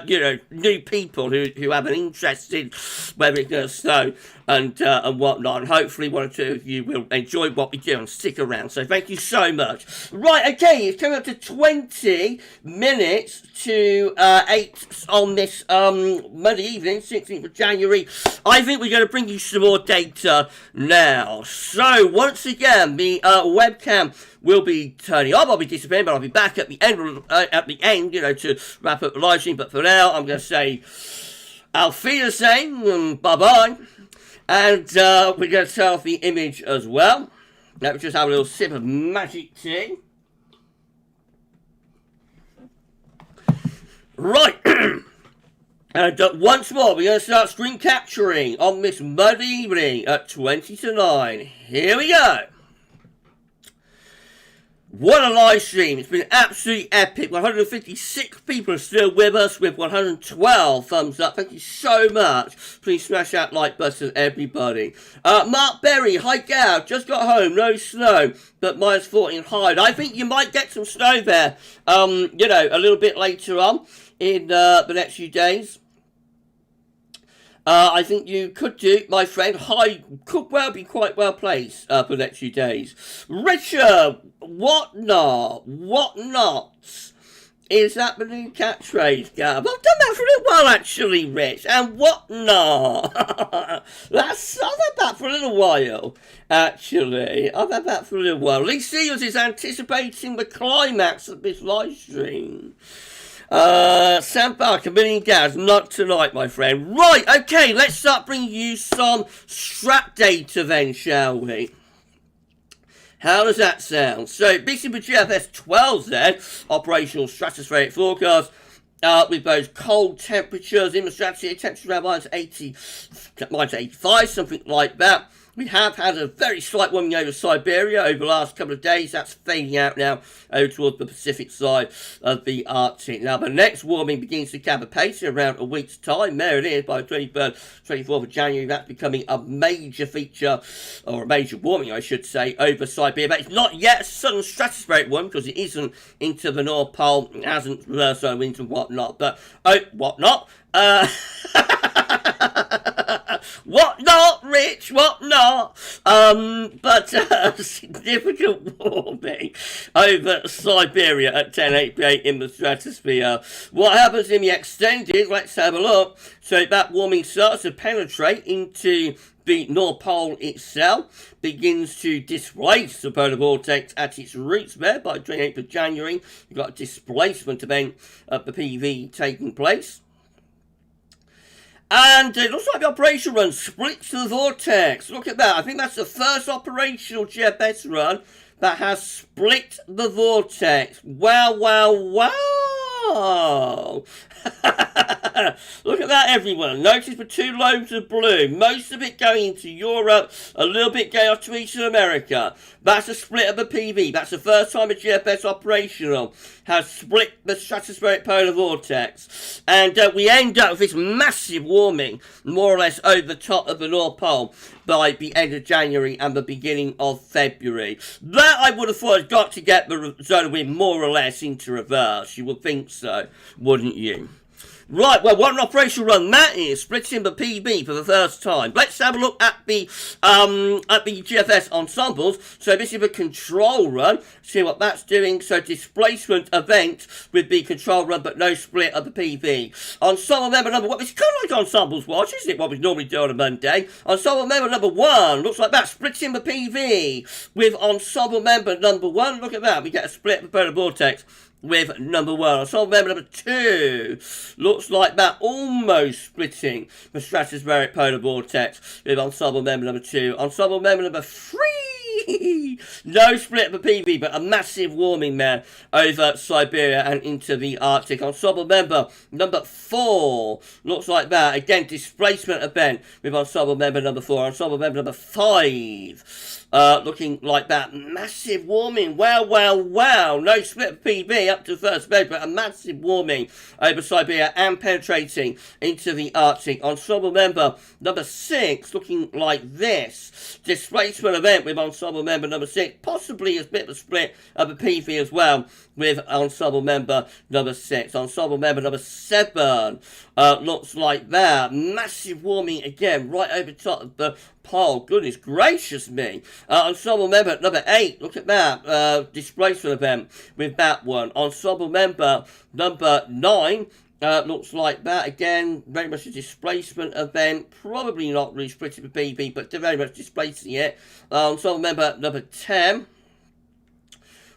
you know, new people who have an interest in whether it's going to snow and whatnot. And hopefully one or two of you will enjoy what we do and stick around. So thank you so much. Right, okay, it's coming up to 20 minutes to 8 on this Monday evening, 16th of January. I think we're going to bring you some more data now. So once again, the webcam will be turning off. I'll be disappearing, but I'll be back at the end, you know, to wrap up the live stream. But for now, I'm going to say auf Wiedersehen and bye-bye. And we're going to turn off the image as well. Let's just have a little sip of magic tea. Right. And once more, we're going to start screen capturing on this Monday evening at 20 to 9. Here we go. What a live stream. It's been absolutely epic. 156 people are still with us with 112 thumbs up. Thank you so much. Please smash that like button, everybody. Mark Berry, hi Gav, just got home, no snow, but minus 14 high. I think you might get some snow there, you know, a little bit later on in the next few days. I think you could do, my friend. High could well be quite well placed for the next few days. Richard, what not? What not? Is that the new catchphrase, Gav? I've done that for a little while, actually, Rich. And what not? I've had that for a little while, actually. I've had that for a little while. Lee Seals is anticipating the climax of this live stream. Sam Barker, million Gaz, not tonight, my friend. Right, okay, let's start bringing you some strat data then, shall we? How does that sound? So, BC with GFS 12 then, operational stratospheric forecast, with those cold temperatures in the stratosphere, temperature around minus 80, minus 85, something like that. We have had a very slight warming over Siberia over the last couple of days. That's fading out now over towards the Pacific side of the Arctic. Now, the next warming begins to gather pace in around a week's time. There it is, by the 23rd, 24th of January. That's becoming a major feature, or a major warming, I should say, over Siberia. But it's not yet a sudden stratospheric one, because it isn't into the North Pole. It hasn't reversed our winds and whatnot. But, oh, whatnot? What not, Rich? What not? But significant warming over Siberia at 10:08 in the stratosphere. What happens in the extended? Let's have a look. So that warming starts to penetrate into the North Pole itself, begins to displace the polar vortex at its roots there by 28th of January. You've got a displacement event of the PV taking place. And it looks like the operation run splits the vortex. Look at that. I think that's the first operational GFS run that has split the vortex. Wow, wow, wow. Look at that, everyone. Notice the two lobes of blue. Most of it going into Europe, a little bit going off to Eastern America. That's a split of the PV. That's the first time a GFS operational has split the stratospheric polar vortex. And we end up with this massive warming, more or less over the top of the North Pole by the end of January and the beginning of February. That, I would have thought, has got to get the zone of wind more or less into reverse. You would think so, wouldn't you? Right, well, what an operational run that is, splitting the PB for the first time. Let's have a look at the GFS ensembles. So this is the control run. See what that's doing. So displacement event with the control run, but no split of the PB. Ensemble member number one. It's kind of like ensembles watch, isn't it? What we normally do on a Monday. Ensemble member number one looks like that, splitting the PV with ensemble member number one. Look at that. We get a split of the polar vortex with number one. Ensemble member number two looks like that, almost splitting the stratospheric polar vortex with ensemble member number two. Ensemble member number three, no split of the PV, but a massive warming there over Siberia and into the Arctic. Ensemble member number four looks like that, again displacement event with ensemble member number four. Ensemble member number five looking like that, massive warming. Wow, wow, wow. No split of PV up to first bed, but a massive warming over Siberia and penetrating into the Arctic. Ensemble member number six looking like this. Displacement event with ensemble member number six, possibly a bit of a split of the PV as well with ensemble member number six. Ensemble member number seven looks like that. Massive warming again, right over top of the pole. Goodness gracious me. Ensemble member number eight, look at that. Displacement event with that one. Ensemble member number nine. Looks like that again, very much a displacement event, probably not really splitting the PV, but very much displacing it. Ensemble member number 10.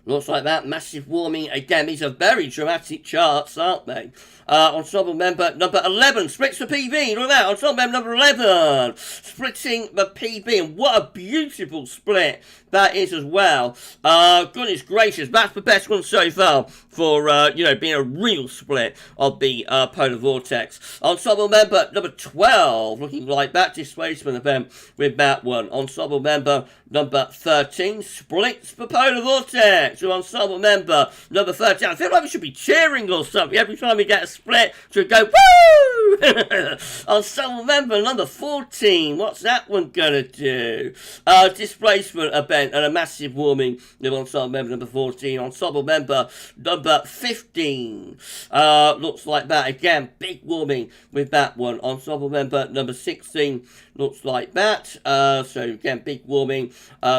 Looks like that, massive warming. Again, these are very dramatic charts, aren't they? Ensemble member number 11 splits the PV. Look at that. Ensemble member number 11 splitting the PV. And what a beautiful split that is as well. Goodness gracious, that's the best one so far for, being a real split of the polar vortex. Ensemble member number 12 looking like that displacement event with that one. Ensemble member number 13 splits the polar vortex. vortex with ensemble member number 13. I feel like we should be cheering or something every time we get a split. Should go, woo! Ensemble member number 14. What's that one gonna do? Displacement event and a massive warming with ensemble member number 14. Ensemble member number 15. Looks like that again. Big warming with that one. Ensemble member number 16. Looks like that. So again, big warming,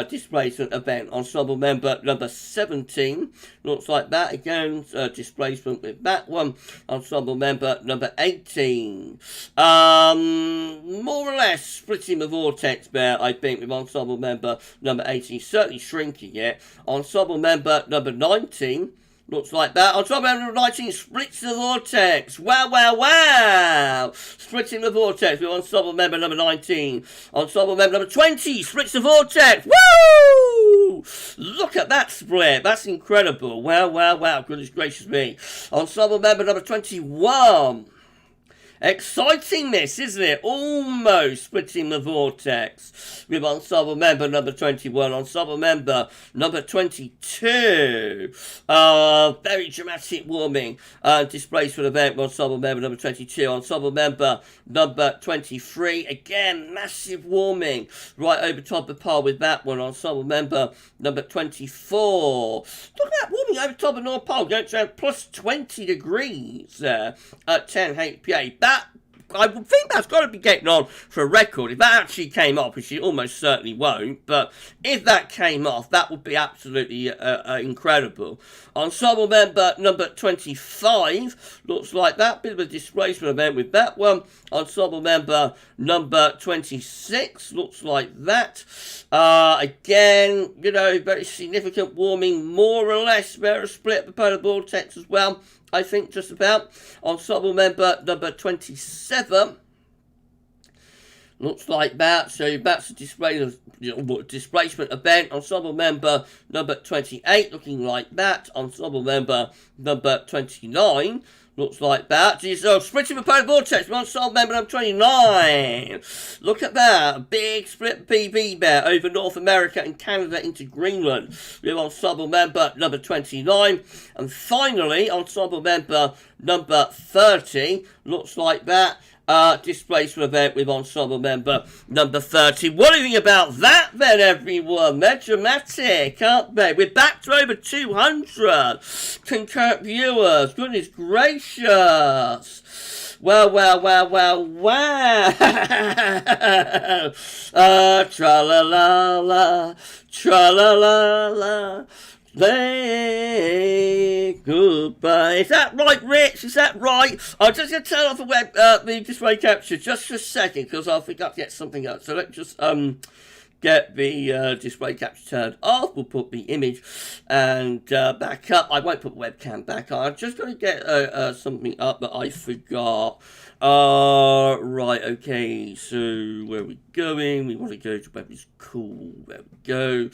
displacement event. Ensemble member number 17. Looks like that again. Displacement with that one. Ensemble member number 18. More or less splitting the vortex there, I think, with ensemble member number 18. Certainly shrinking it. Ensemble member number 19. Looks like that. Ensemble member number 19 splits the vortex. Wow, wow, wow. Splitting the vortex with ensemble member number 19. Ensemble member number 20 splits the vortex. Woo! Look at that split. That's incredible. Wow, wow, wow. Goodness gracious me. Ensemble member number 21. Exciting this, isn't it? Almost splitting the vortex with ensemble member number 21, ensemble member number 22. Very dramatic warming. Displacement event with ensemble member number 22, ensemble member number 23. Again, massive warming right over top of par with that one. Ensemble member number 24. Look at that warming over top of North Pole, going to plus 20 degrees there at 10 HPA. I would think that's got to be getting on for a record. If that actually came off, which it almost certainly won't, but if that came off, that would be absolutely incredible. Ensemble member number 25 looks like that. Bit of a displacement event with that one. Ensemble member number 26 looks like that. Again, you know, very significant warming, more or less. Very split the polar vortex as well. I think just about. Ensemble member number 27 looks like that. So that's a displacement event. Ensemble member number 28 looking like that. Ensemble member number 29 looks like that. Splitting the polar vortex. Ensemble member number 29. Look at that. Big split PV there over North America and Canada into Greenland. With ensemble member number 29. And finally, ensemble member number 30. Looks like that. Displacement event with ensemble member number 30. What do you think about that then, everyone? They're dramatic, aren't they? We're back to over 200 concurrent viewers. Goodness gracious. Wow, wow, wow, wow, wow. Tra-la-la-la, tra-la-la-la. Say goodbye. Is that right, Rich? Is that right? I'm just going to turn off the display capture just for a second because I forgot to get something else. So let's just get the display capture turned off. We'll put the image and back up. I won't put the webcam back on. I'm just going to get something up that I forgot. Right, okay, so where are we going? We want to go to where it's cool. There we go.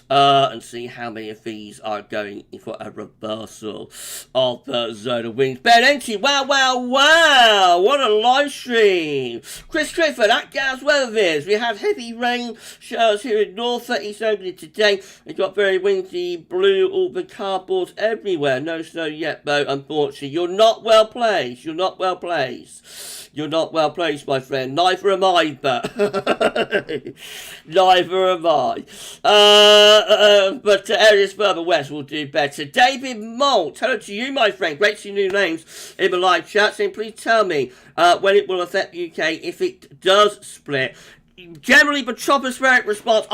And see how many of these are going for a reversal of the zone of wings. Ben Entry, wow, wow, wow! What a live stream! Chris Clifford at GavsWeatherVids. We had heavy rain showers here in North East Anglia today. It got very windy, blew all the cardboards everywhere. No snow yet, though, unfortunately. You're not well placed. You're not well placed. You're not well placed, my friend. Neither am I, but neither am I. But areas further west will do better. David Molt, hello to you, my friend. Great to see new names in the live chat. Saying, please tell me when it will affect the UK if it does split. Generally, the tropospheric response.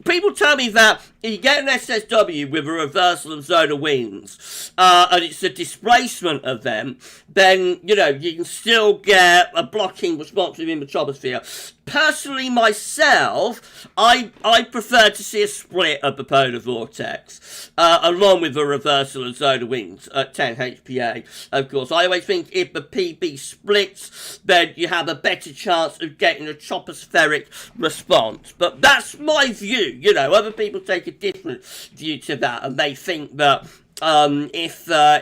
People tell me that if you get an SSW with a reversal of zonal winds, and it's a displacement of them, then, you know, you can still get a blocking response within the troposphere. Personally, myself, I prefer to see a split of the polar vortex, along with a reversal of zonal winds at 10 HPA. Of course, I always think if the PB splits, then you have a better chance of getting a tropospheric response. But that's my view. You know, other people take a different view to that, and they think that if the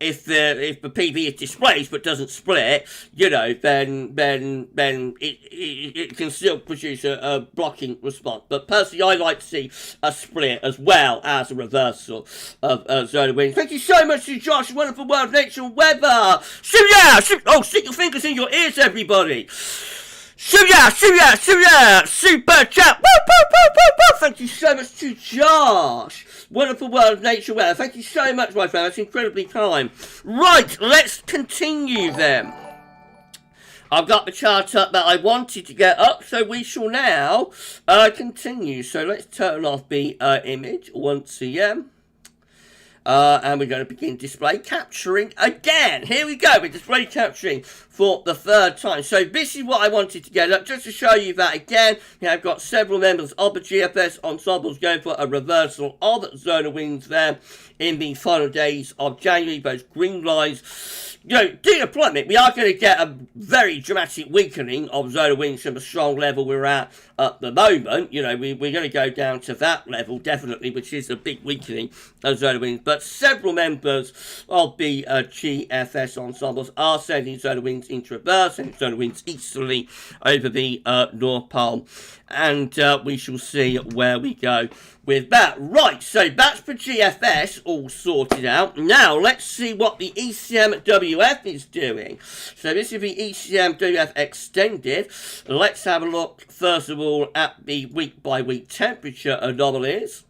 PV is displaced but doesn't split, you know, then it can still produce a blocking response. But personally, I like to see a split as well as a reversal of zone of wind. Thank you so much to Josh, wonderful world of nature and weather. Stick your fingers in your ears, everybody. Super chat. Woo. Thank you so much to Josh, wonderful world of nature weather. Thank you so much, my friend. That's incredibly kind. Right, let's continue then. I've got the chart up that I wanted to get up, so we shall now continue. So let's turn off the image once again. And we're going to begin display capturing again. Here we go, we're display capturing for the third time. So this is what I wanted to get up, just to show you that again, we have got several members of the GFS ensembles going for a reversal of zone of winds there in the final days of January. Those green lines, you know, do deployment, we are going to get a very dramatic weakening of zone of winds from the strong level we're at the moment. You know, we're going to go down to that level, definitely, which is a big weakening of zone of winds. But several members of the GFS ensembles are sending zone of winds into reverse, and zone of winds easterly over the North Pole. And we shall see where we go with that. Right, so that's for GFS all sorted out. Now, let's see what the ECMWF is doing. So this is the ECMWF extended. Let's have a look, first of all, at the week-by-week temperature anomalies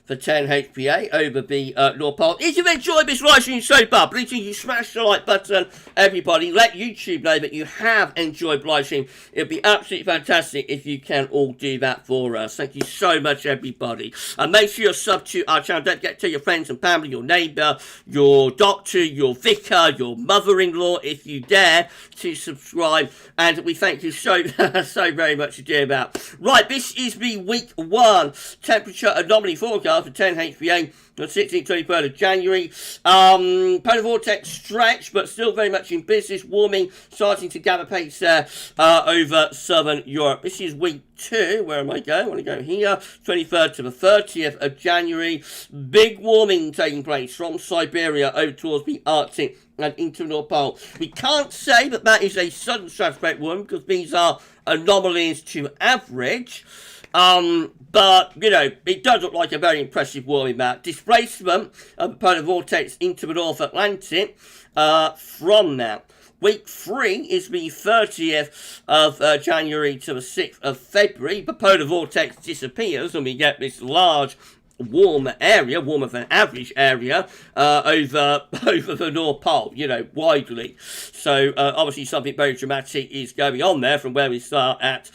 for 10 HPA over the North Pole. If you've enjoyed this live stream so far, please you smash the like button, everybody. Let YouTube know that you have enjoyed the live stream. It'd be absolutely fantastic if you can all do that for us. Thank you so much, everybody. And make sure you're sub to our channel. Don't forget to tell your friends and family, your neighbour, your doctor, your vicar, your mother-in-law, if you dare, to subscribe. And we thank you so very much for doing that. Right, this is the week 1 temperature anomaly forecast for 10 HPA on 16th, 23rd of January. Polar vortex stretch, but still very much in business. Warming starting to gather pace there over southern Europe. This is week 2. Where am I going? I want to go here. 23rd to the 30th of January. Big warming taking place from Siberia over towards the Arctic and into the North Pole. We can't say that that is a sudden stratospheric warming because these are anomalies to average. But, you know, it does look like a very impressive warming map. Displacement of the polar vortex into the North Atlantic from that. Week 3 is the 30th of January to the 6th of February. The polar vortex disappears and we get this large warmer area, warmer than average area, over the North Pole, you know, widely. So obviously something very dramatic is going on there from where we start at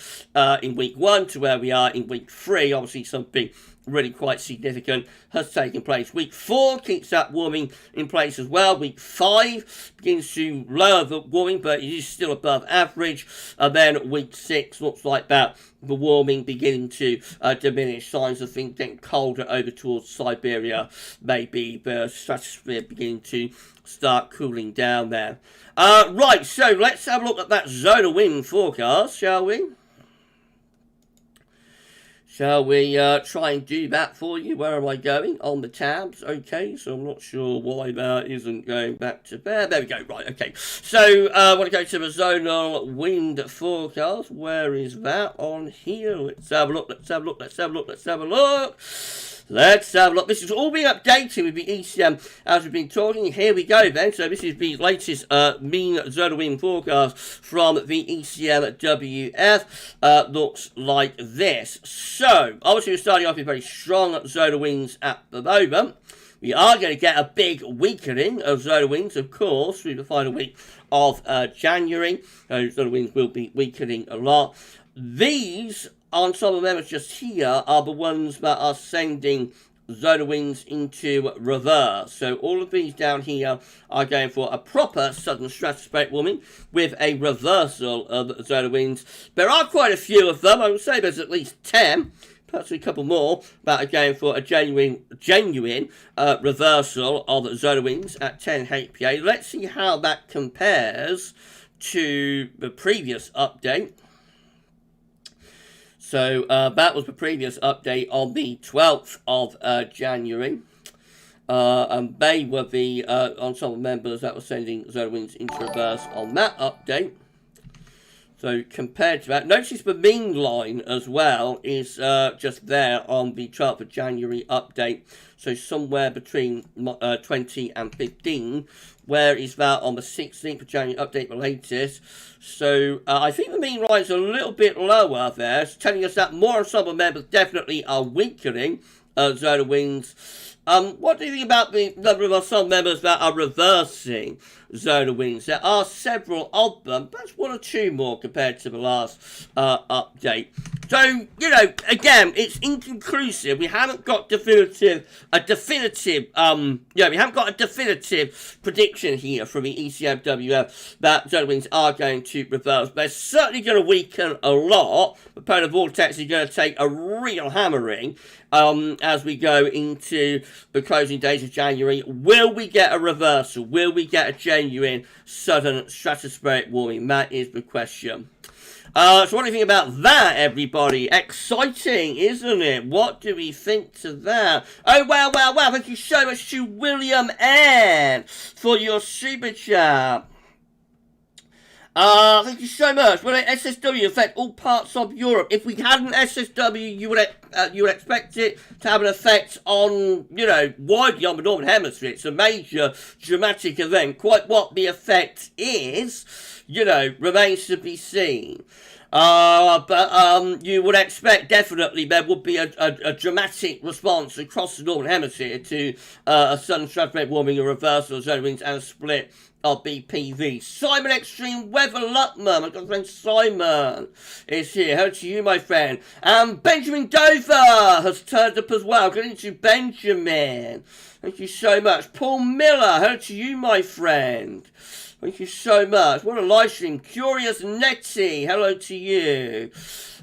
in week 1 to where we are in week 3. Obviously something really quite significant has taken place. Week 4 keeps that warming in place as well. Week 5 begins to lower the warming, but it is still above average. And then week 6 looks like that, the warming beginning to diminish. Signs of things getting colder over towards Siberia. Maybe the stratosphere beginning to start cooling down there. Right, so let's have a look at that zone of wind forecast, shall we? Shall we try and do that for you? Where am I going? On the tabs. Okay, so I'm not sure why that isn't going back to there. There we go. Right, okay. So I want to go to the zonal wind forecast. Where is that? On here. Let's have a look. Let's have a look. Let's have a look. Let's have a look. Let's have a look. This is all being updated with the ECM as we've been talking. Here we go then. So this is the latest mean zonal wind forecast from the ECMWF. Looks like this. So obviously we're starting off with very strong zonal winds at the moment. We are going to get a big weakening of zonal winds, of course, through the final week of January. Zonal winds will be weakening a lot. These on some of them just here are the ones that are sending zonal winds into reverse. So all of these down here are going for a proper sudden stratospheric warming with a reversal of zonal winds. There are quite a few of them. I would say there's at least 10, perhaps a couple more, that are going for a genuine reversal of zonal winds at 10 HPA. Let's see how that compares to the previous update. So that was the previous update on the 12th of January. And they were the ensemble members that were sending zone winds into reverse on that update. So compared to that, notice the mean line as well is just there on the 12th of January update. So somewhere between 20 and 15. Where is that on the 16th of January update, the latest? So I think the mean line is a little bit lower there. It's telling us that more ensemble members definitely are weakening zone winds. What do you think about the number of ensemble members that are reversing zone winds? There are several of them, perhaps one or two more compared to the last update. So, you know, again, it's inconclusive. We haven't got we haven't got a definitive prediction here from the ECMWF that zone winds are going to reverse. They're certainly going to weaken a lot. The polar vortex is going to take a real hammering as we go into the closing days of January. Will we get a reversal? Will we get a genuine sudden stratospheric warming? That is the question. So what do you think about that, everybody? Exciting, isn't it? What do we think to that? Oh, wow. Thank you so much to William N for your super chat. Thank you so much. Will SSW affect all parts of Europe? If we had an SSW, you would expect it to have an effect on, you know, widely on the Northern Hemisphere. It's a major dramatic event. Quite what the effect is, you know, remains to be seen. But you would expect definitely there would be a dramatic response across the Northern Hemisphere to a sudden stratospheric warming, a reversal of zone winds, and a split of BPV. Simon Extreme Weather Luckman, my good friend Simon is here. Hello to you, my friend. And Benjamin Dover has turned up as well. Good evening to Benjamin. Thank you so much. Paul Miller, hello to you, my friend. Thank you so much. What a live stream. Curious Nettie, hello to you.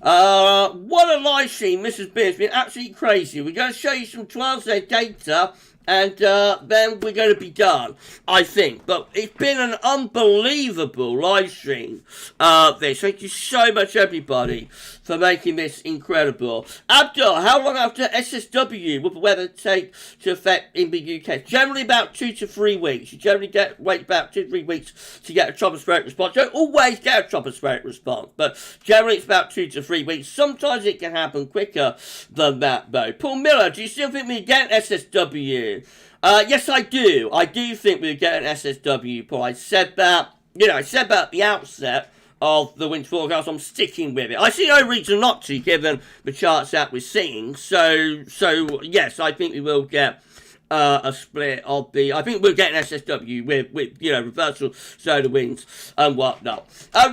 What a live stream, Mrs. Beer. It's been absolutely crazy. We're going to show you some 12-day data, and then we're going to be done, I think. But it's been an unbelievable live stream, this. Thank you so much, everybody, for making this incredible. Abdul, how long after SSW will the weather take to affect in the UK? Generally about 2 to 3 weeks. You generally wait about 2 to 3 weeks to get a tropospheric response. You don't always get a tropospheric response, but generally it's about 2 to 3 weeks. Sometimes it can happen quicker than that, though. Paul Miller, do you still think we get an SSW? Yes, I do. I do think we'll get an SSW, Paul. I said that, you know, I said that at the outset of the winter forecast. I'm sticking with it. I see no reason not to, given the charts that we're seeing. So yes, I think we will get a split of the. I think we'll get an SSW with you know, reversal solar winds and whatnot.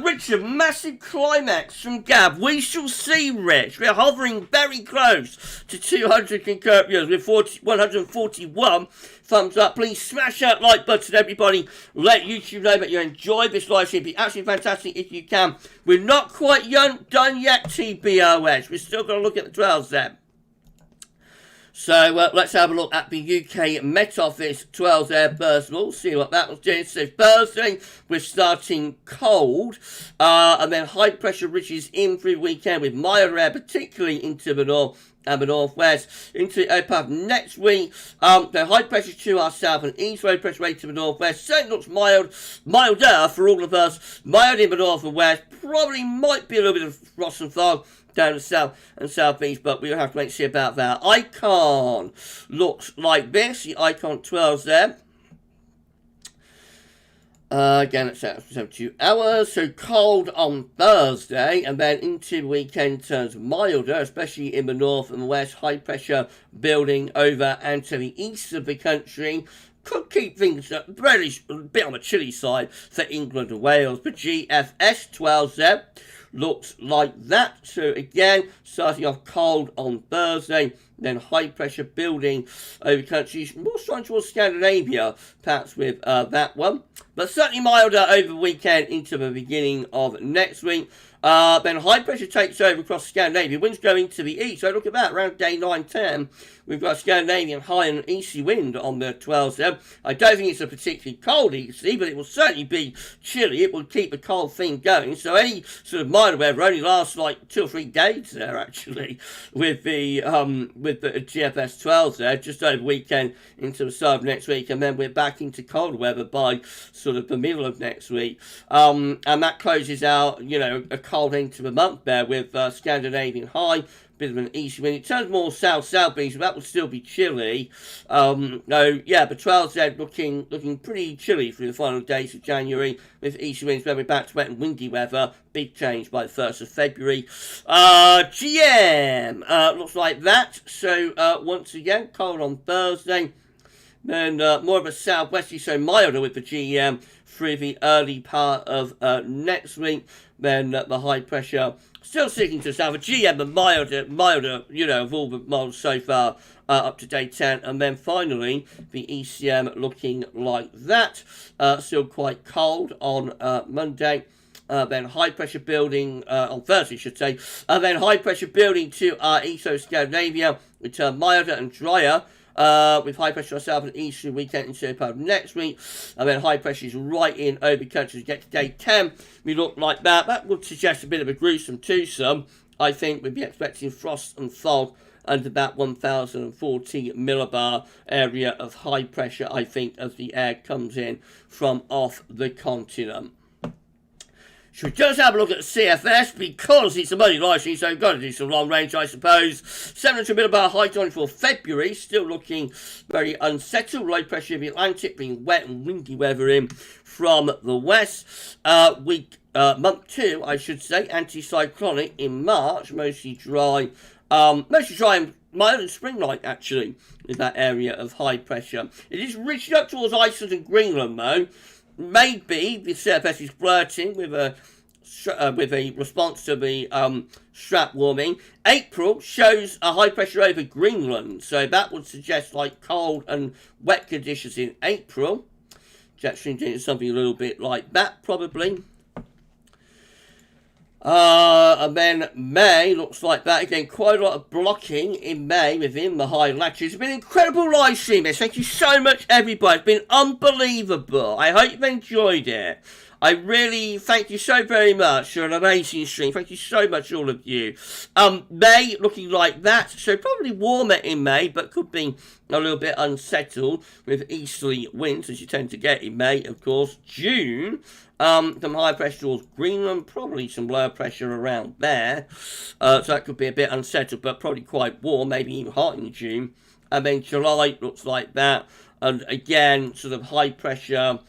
Richard, massive climax from Gav. We shall see, Rich. We're hovering very close to 200 concurrent viewers with 141 thumbs up. Please smash that like button, everybody. Let YouTube know that you enjoyed this live stream. It'd be absolutely fantastic if you can. We're not quite done yet, TBOS. We're still going to look at the 12s there. So let's have a look at the UK Met Office 12s air first of all, see what that was doing. So Thursday, we're starting cold, and then high pressure ridges in through the weekend with milder air, particularly into the north and the northwest. Into the path next week, the high pressure to our south and east, low pressure way to the northwest. Certainly looks milder for all of us. Mild in the north and west. Probably might be a little bit of frost and fog down the south and southeast, but we'll have to wait and see about that. Icon looks like this. The Icon 12s there. Again, it's at 72 hours, so cold on Thursday, and then into the weekend turns milder, especially in the north and west. High pressure building over and to the east of the country. Could keep things really a bit on the chilly side for England and Wales. But GFS 12s there looks like that. So again, starting off cold on Thursday, then high pressure building over countries, more strong towards Scandinavia, perhaps with that one. But certainly milder over the weekend into the beginning of next week. Then high pressure takes over across Scandinavia. Winds going to the east. So look at that. Around day 9, 10. We've got Scandinavian high and easterly wind on the 12th there. I don't think it's a particularly cold easterly, but it will certainly be chilly. It will keep the cold thing going. So any sort of minor weather only lasts like 2 or 3 days there, actually, with the GFS 12 there, just over the weekend into the start of next week, and then we're back into cold weather by sort of the middle of next week. And that closes out, you know, a cold end to the month there with Scandinavian high, bit of an easy wind. It turns more south-southeast, but that will still be chilly. No, yeah, but 12Z looking pretty chilly through the final days of January with easy winds. Then we're back to wet and windy weather. Big change by the 1st of February. GM looks like that. So once again, cold on Thursday. Then more of a southwesterly, so milder with the GM through the early part of next week. Then the high pressure still sticking to the south. The GM, the milder, you know, of all the models so far up to day 10. And then finally, the ECM looking like that. Still quite cold on Monday. Then high pressure building on Thursday, I should say. Then high pressure building to our east of Scandinavia, which are milder and drier. With high pressure south and east weekend into part of next week, and then high pressure is right in over the country to get to day 10. We look like that. That would suggest a bit of a gruesome twosome. I think we'd be expecting frost and fog under that 1040 millibar area of high pressure, I think, as the air comes in from off the continent. Should we just have a look at the CFS, because it's a money live stream, so we've got to do some long range, I suppose. 700 millibar high time for February, still looking very unsettled. Low pressure in the Atlantic, being wet and windy weather in from the west. Month 2, I should say, anticyclonic in March, mostly dry and mild and spring-like, actually, in that area of high pressure. It is reaching up towards Iceland and Greenland, though. Maybe the CFS is flirting with a response to the strat warming. April shows a high pressure over Greenland, so that would suggest like cold and wet conditions in April. Jet stream doing something a little bit like that, probably. And then May looks like that again. Quite a lot of blocking in May within the high latitudes. It's been an incredible live stream. Thank you so much, everybody. It's been unbelievable. I hope you've enjoyed it. I really thank you so very much for an amazing stream. Thank you so much, all of you. May looking like that. So probably warmer in May, but could be a little bit unsettled with easterly winds, as you tend to get in May, of course. June. Some high pressure towards Greenland, probably some lower pressure around there. So that could be a bit unsettled, but probably quite warm, maybe even hot in June. And then July looks like that. And again, sort of high pressure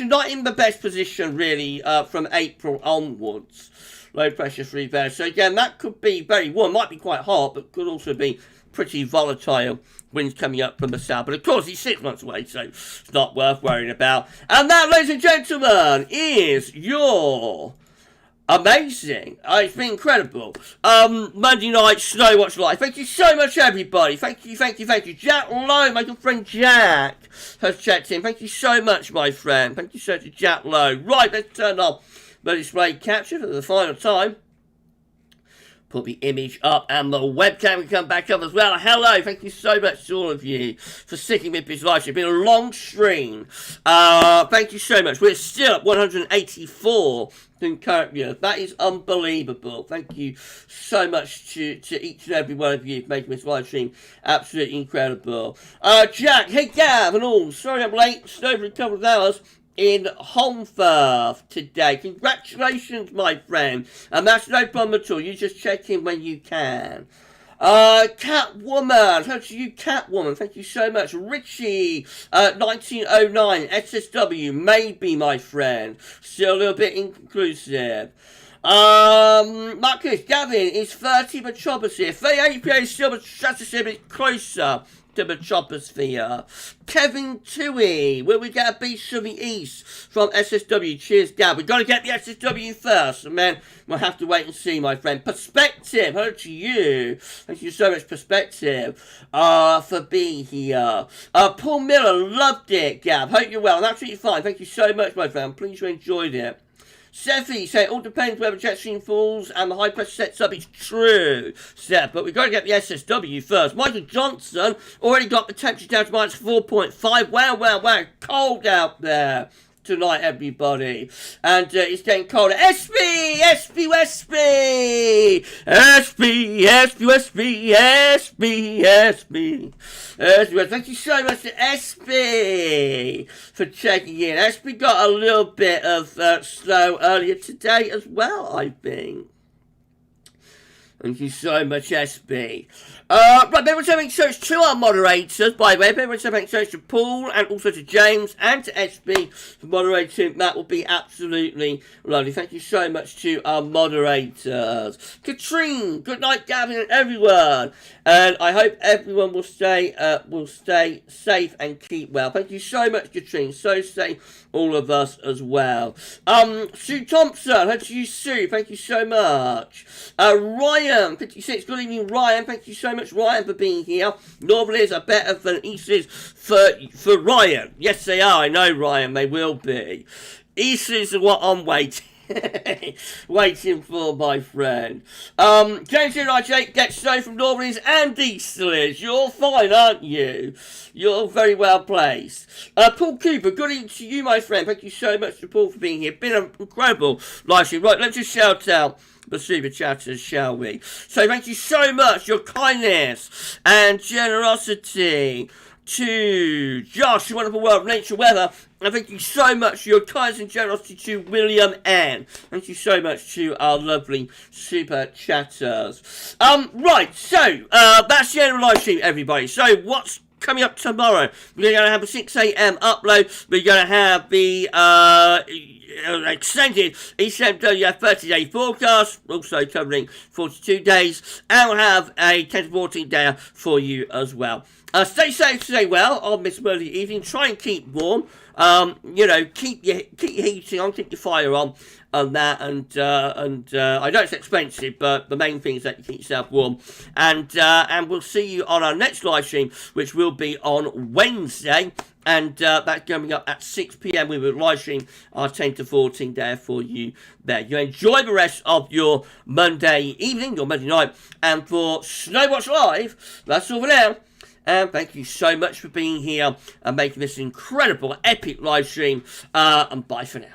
not in the best position, really, from April onwards. Low pressure through there. So again, that could be very warm. Might be quite hot, but could also be pretty volatile. Winds coming up from the south, but of course he's 6 months away, so it's not worth worrying about. And that, ladies and gentlemen, is your amazing. It's been incredible. Monday night Snow Watch Live. Thank you so much, everybody. Thank you. Jack Lowe, my good friend Jack, has checked in. Thank you so much, my friend. Thank you so much, Jack Lowe. Right, let's turn off the display capture for the final time. Put the image up and the webcam can come back up as well. Hello, thank you so much to all of you for sticking with this live stream. It's been a long stream. Thank you so much. We're still at 184 concurrent viewers. That is unbelievable. Thank you so much to each and every one of you for making this live stream absolutely incredible. Jack, hey Gav and all. Sorry I'm late. It's over a couple of hours. In Holmfirth today. Congratulations, my friend. And that's no problem at all. You just check in when you can. Catwoman. Thank you, Catwoman. Thank you so much. Richie, 1909, SSW, maybe, my friend. Still a little bit inconclusive. Marcus, Gavin, is 30 the troposphere. 38 is still the stratosphere, but it's closer to the troposphere. Kevin Toohey, will we get a beach from the east from SSW? Cheers, Gav. We've got to get the SSW first, and then we'll have to wait and see, my friend. Perspective, hello to you. Thank you so much, Perspective, for being here. Paul Miller, loved it, Gav. Hope you're well. I'm absolutely fine. Thank you so much, my friend. Please you enjoyed it. Seffi say it all depends whether jet stream falls and the high pressure sets up. It's true, Seth, but we've got to get the SSW first. Michael Johnson already got the temperature down to minus 4.5. Wow, cold out there tonight, everybody, and it's getting colder. SB. Thank you so much to SB for checking in. SB got a little bit of snow earlier today as well, I think. Thank you so much, SB. Right, everyone's having search to our moderators, by the way. Everyone's having search to Paul and also to James and to SB for moderating. That will be absolutely lovely. Thank you so much to our moderators. Katrine, good night, Gavin and everyone. And I hope everyone will stay safe and keep well. Thank you so much, Katrine. So safe, all of us as well. Sue Thompson, hello to you, Sue. Thank you so much. Ryan, 56, good evening, Ryan. Thank you so much, Ryan, for being here. Northerlies are better than Eastleys for Ryan. Yes, they are. I know, Ryan, they will be. Eastleys are what I'm waiting for, my friend. James J gets snow from Northerlies and Eastleys. You're fine, aren't you? You're very well placed. Paul Cooper, good evening to you, my friend. Thank you so much to Paul for being here. Been an incredible live stream. Right, let's just shout out the super chatters, shall we? So thank you so much, your kindness and generosity to Josh, your wonderful world of nature weather, and thank you so much for your kindness and generosity to William N. Thank you so much to our lovely super chatters. Right, so that's the end of the live stream, everybody. So what's coming up tomorrow? We're going to have a 6 a.m. upload. We're going to have the extended ECMWF 30-day forecast, also covering 42 days, and we'll have a 10 to 14 day for you as well. Stay safe, stay well on this early evening. Try and keep warm. Keep your heating on, keep your fire on that, and I know it's expensive, but the main thing is that you keep yourself warm. And we'll see you on our next live stream, which will be on Wednesday. And that's coming up at 6 p.m. We will live stream our 10 to 14 day for you there. You enjoy the rest of your Monday evening, your Monday night. And for Snowwatch Live, that's all for now. And thank you so much for being here and making this incredible, epic live stream. And bye for now.